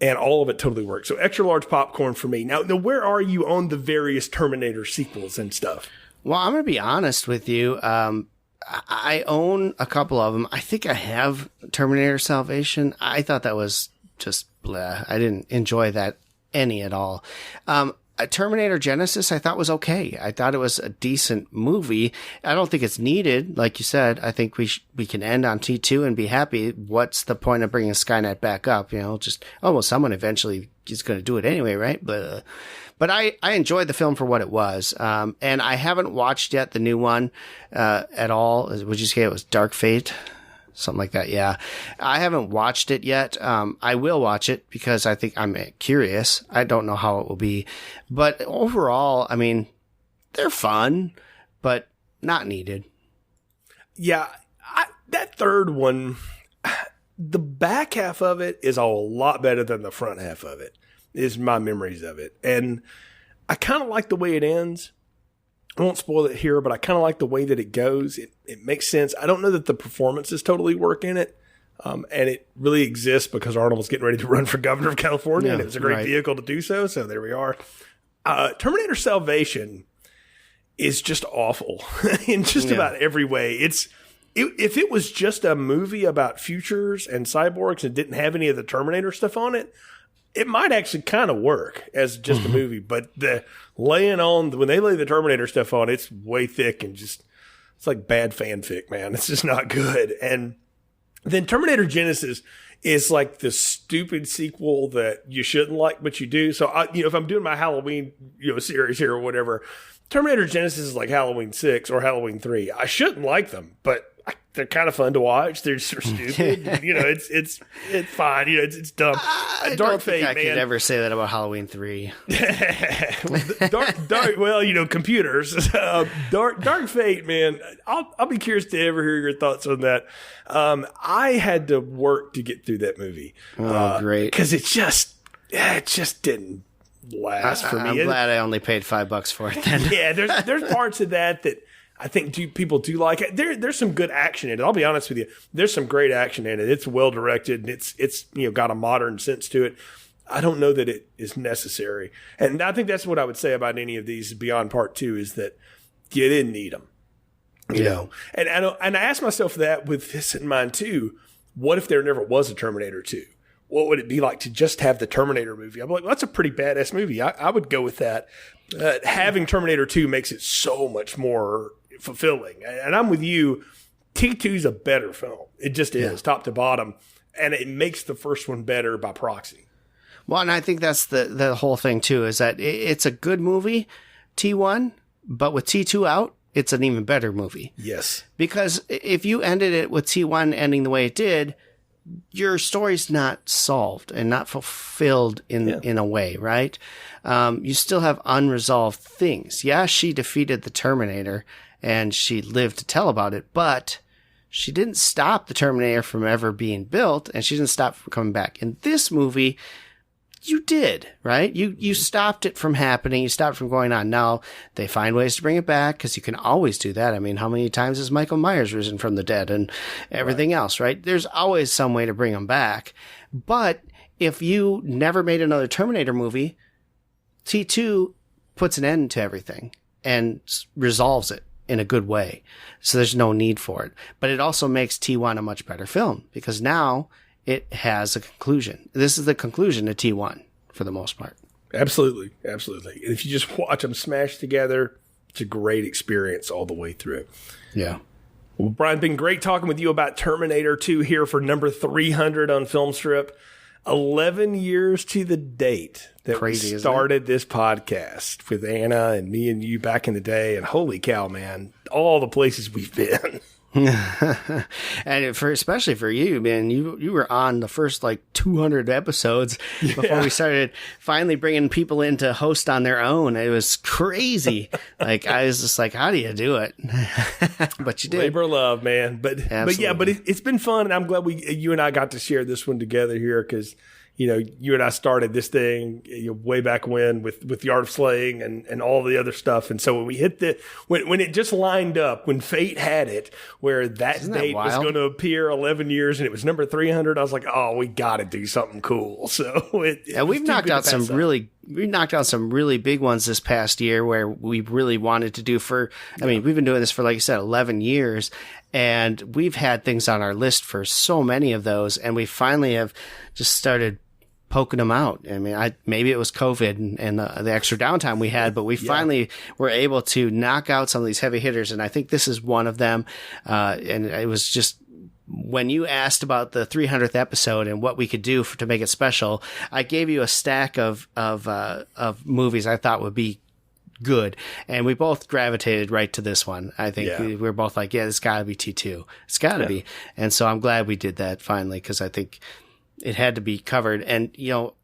And all of it totally works. So extra large popcorn for me. Now, where are you on the various Terminator sequels and stuff? Well, I'm going to be honest with you. I own a couple of them. I think I have Terminator Salvation. I thought that was just blah. I didn't enjoy that any at all. Terminator Genesis, I thought was okay. I thought it was a decent movie. I don't think it's needed. Like you said, I think we can end on T2 and be happy. What's the point of bringing Skynet back up? You know, just, well, someone eventually is going to do it anyway, right? But I enjoyed the film for what it was. And I haven't watched yet the new one, at all. Would you say it was Dark Fate? Something like that. Yeah. I haven't watched it yet. I will watch it because I think I'm curious. I don't know how it will be, but overall, I mean, they're fun, but not needed. Yeah. That third one, the back half of it is a lot better than the front half of it, is my memories of it. And I kind of like the way it ends. I won't spoil it here, but I kind of like the way that it goes. It makes sense. I don't know that the performances totally work in it. And it really exists because Arnold was getting ready to run for governor of California, and it was a great vehicle to do so. So there we are. Terminator Salvation is just awful in just about every way. If it was just a movie about futures and cyborgs and didn't have any of the Terminator stuff on it, it might actually kind of work as just a movie, but when they lay the Terminator stuff on, it's way thick and just, it's like bad fanfic, man. It's just not good. And then Terminator Genesis is like the stupid sequel that you shouldn't like, but you do. So if I'm doing my Halloween, series here or whatever, Terminator Genesis is like Halloween 6 or Halloween 3. I shouldn't like them, but they're kind of fun to watch. They're so stupid. It's fine. It's dumb. Dark Fate, I could ever say that about Halloween 3. Dark. Well, computers. Dark Fate, man. I'll be curious to ever hear your thoughts on that. I had to work to get through that movie. Oh, great! Because it just didn't last for me. I'm glad I only paid $5 for it then. Yeah, there's parts of that I think people do like it. There's some good action in it. I'll be honest with you. There's some great action in it. It's well directed and it's got a modern sense to it. I don't know that it is necessary. And I think that's what I would say about any of these beyond part 2 is that you didn't need them. You know. And I asked myself that with this in mind too. What if there never was a Terminator 2? What would it be like to just have the Terminator movie? I'm like, well, that's a pretty badass movie. I would go with that. Having Terminator 2 makes it so much more fulfilling. And I'm with you. T2 is a better film. It just is, top to bottom. And it makes the first one better by proxy. Well, and I think that's the whole thing, too, is that it's a good movie, T1, but with T2 out, it's an even better movie. Yes. Because if you ended it with T1 ending the way it did, your story's not solved and not fulfilled in a way, right? You still have unresolved things. Yeah, she defeated the Terminator and she lived to tell about it, but she didn't stop the Terminator from ever being built, and she didn't stop from coming back. In this movie, you did, right? You stopped it from happening. You stopped it from going on. Now, they find ways to bring it back because you can always do that. I mean, how many times has Michael Myers risen from the dead and everything else, right? There's always some way to bring them back. But if you never made another Terminator movie, T2 puts an end to everything and resolves it in a good way. So there's no need for it. But it also makes T1 a much better film because now it has a conclusion. This is the conclusion of T1 for the most part. Absolutely. Absolutely. And if you just watch them smash together, it's a great experience all the way through. Yeah. Well, Brian, been great talking with you about Terminator 2 here for number 300 on Filmstrip. 11 years to the date that Crazy, we started this podcast with Anna and me and you back in the day. And holy cow, man, all the places we've been. And especially for you, man, you were on the first like 200 episodes before we started finally bringing people in to host on their own. It was crazy. Like I was just like, how do you do it? But you did. Labor of love, man. But it's been fun, and I'm glad you and I got to share this one together here because you and I started this thing way back when with the Art of Slaying and all the other stuff. And so when we hit when it just lined up, when fate had it, where that date was going to appear 11 years and it was number 300, I was like, oh, we got to do something cool. So we've knocked out some really big ones this past year where we really wanted to do we've been doing this for, like you said, 11 years. And we've had things on our list for so many of those. And we finally have just started poking them out. I mean, maybe it was COVID and the extra downtime we had, but we finally were able to knock out some of these heavy hitters. And I think this is one of them. And it was just, when you asked about the 300th episode and what we could do to make it special, I gave you a stack of movies I thought would be good. And we both gravitated right to this one. I think we were both like, it's gotta be T2. It's gotta be. And so I'm glad we did that finally, because I think it had to be covered. And,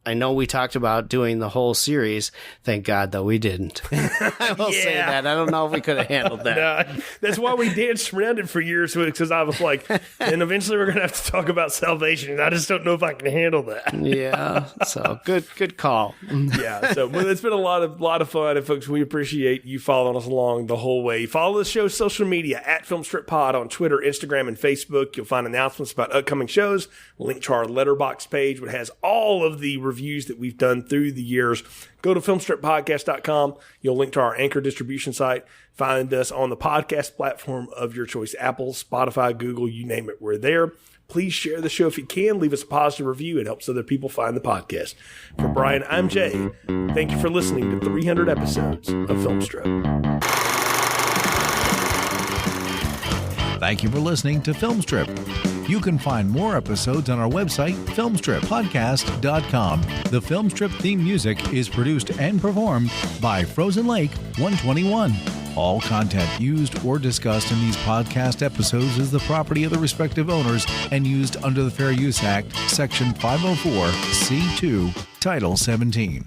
I know we talked about doing the whole series. Thank God, though, we didn't. I will say that. I don't know if we could have handled that. No, that's why we danced around it for years, because I was like, and eventually we're going to have to talk about salvation. And I just don't know if I can handle that. Yeah. So good call. Yeah. So it's been a lot of fun. And folks, we appreciate you following us along the whole way. Follow the show's social media at Filmstrip Pod on Twitter, Instagram, and Facebook. You'll find announcements about upcoming shows, link to our Letterboxd page, which has all of the reviews that we've done through the years. Go to filmstrippodcast.com. You'll link to our Anchor distribution site. Find us on the podcast platform of your choice. Apple, Spotify, Google, you name it, we're there. Please share the show if you can. Leave us a positive review. It helps other people find the podcast. For Brian, I'm Jay. Thank you for listening to 300 episodes of Filmstrip. Thank you for listening to Filmstrip. You can find more episodes on our website, filmstrippodcast.com. The Filmstrip theme music is produced and performed by Frozen Lake 121. All content used or discussed in these podcast episodes is the property of the respective owners and used under the Fair Use Act, Section 504, C2, Title 17.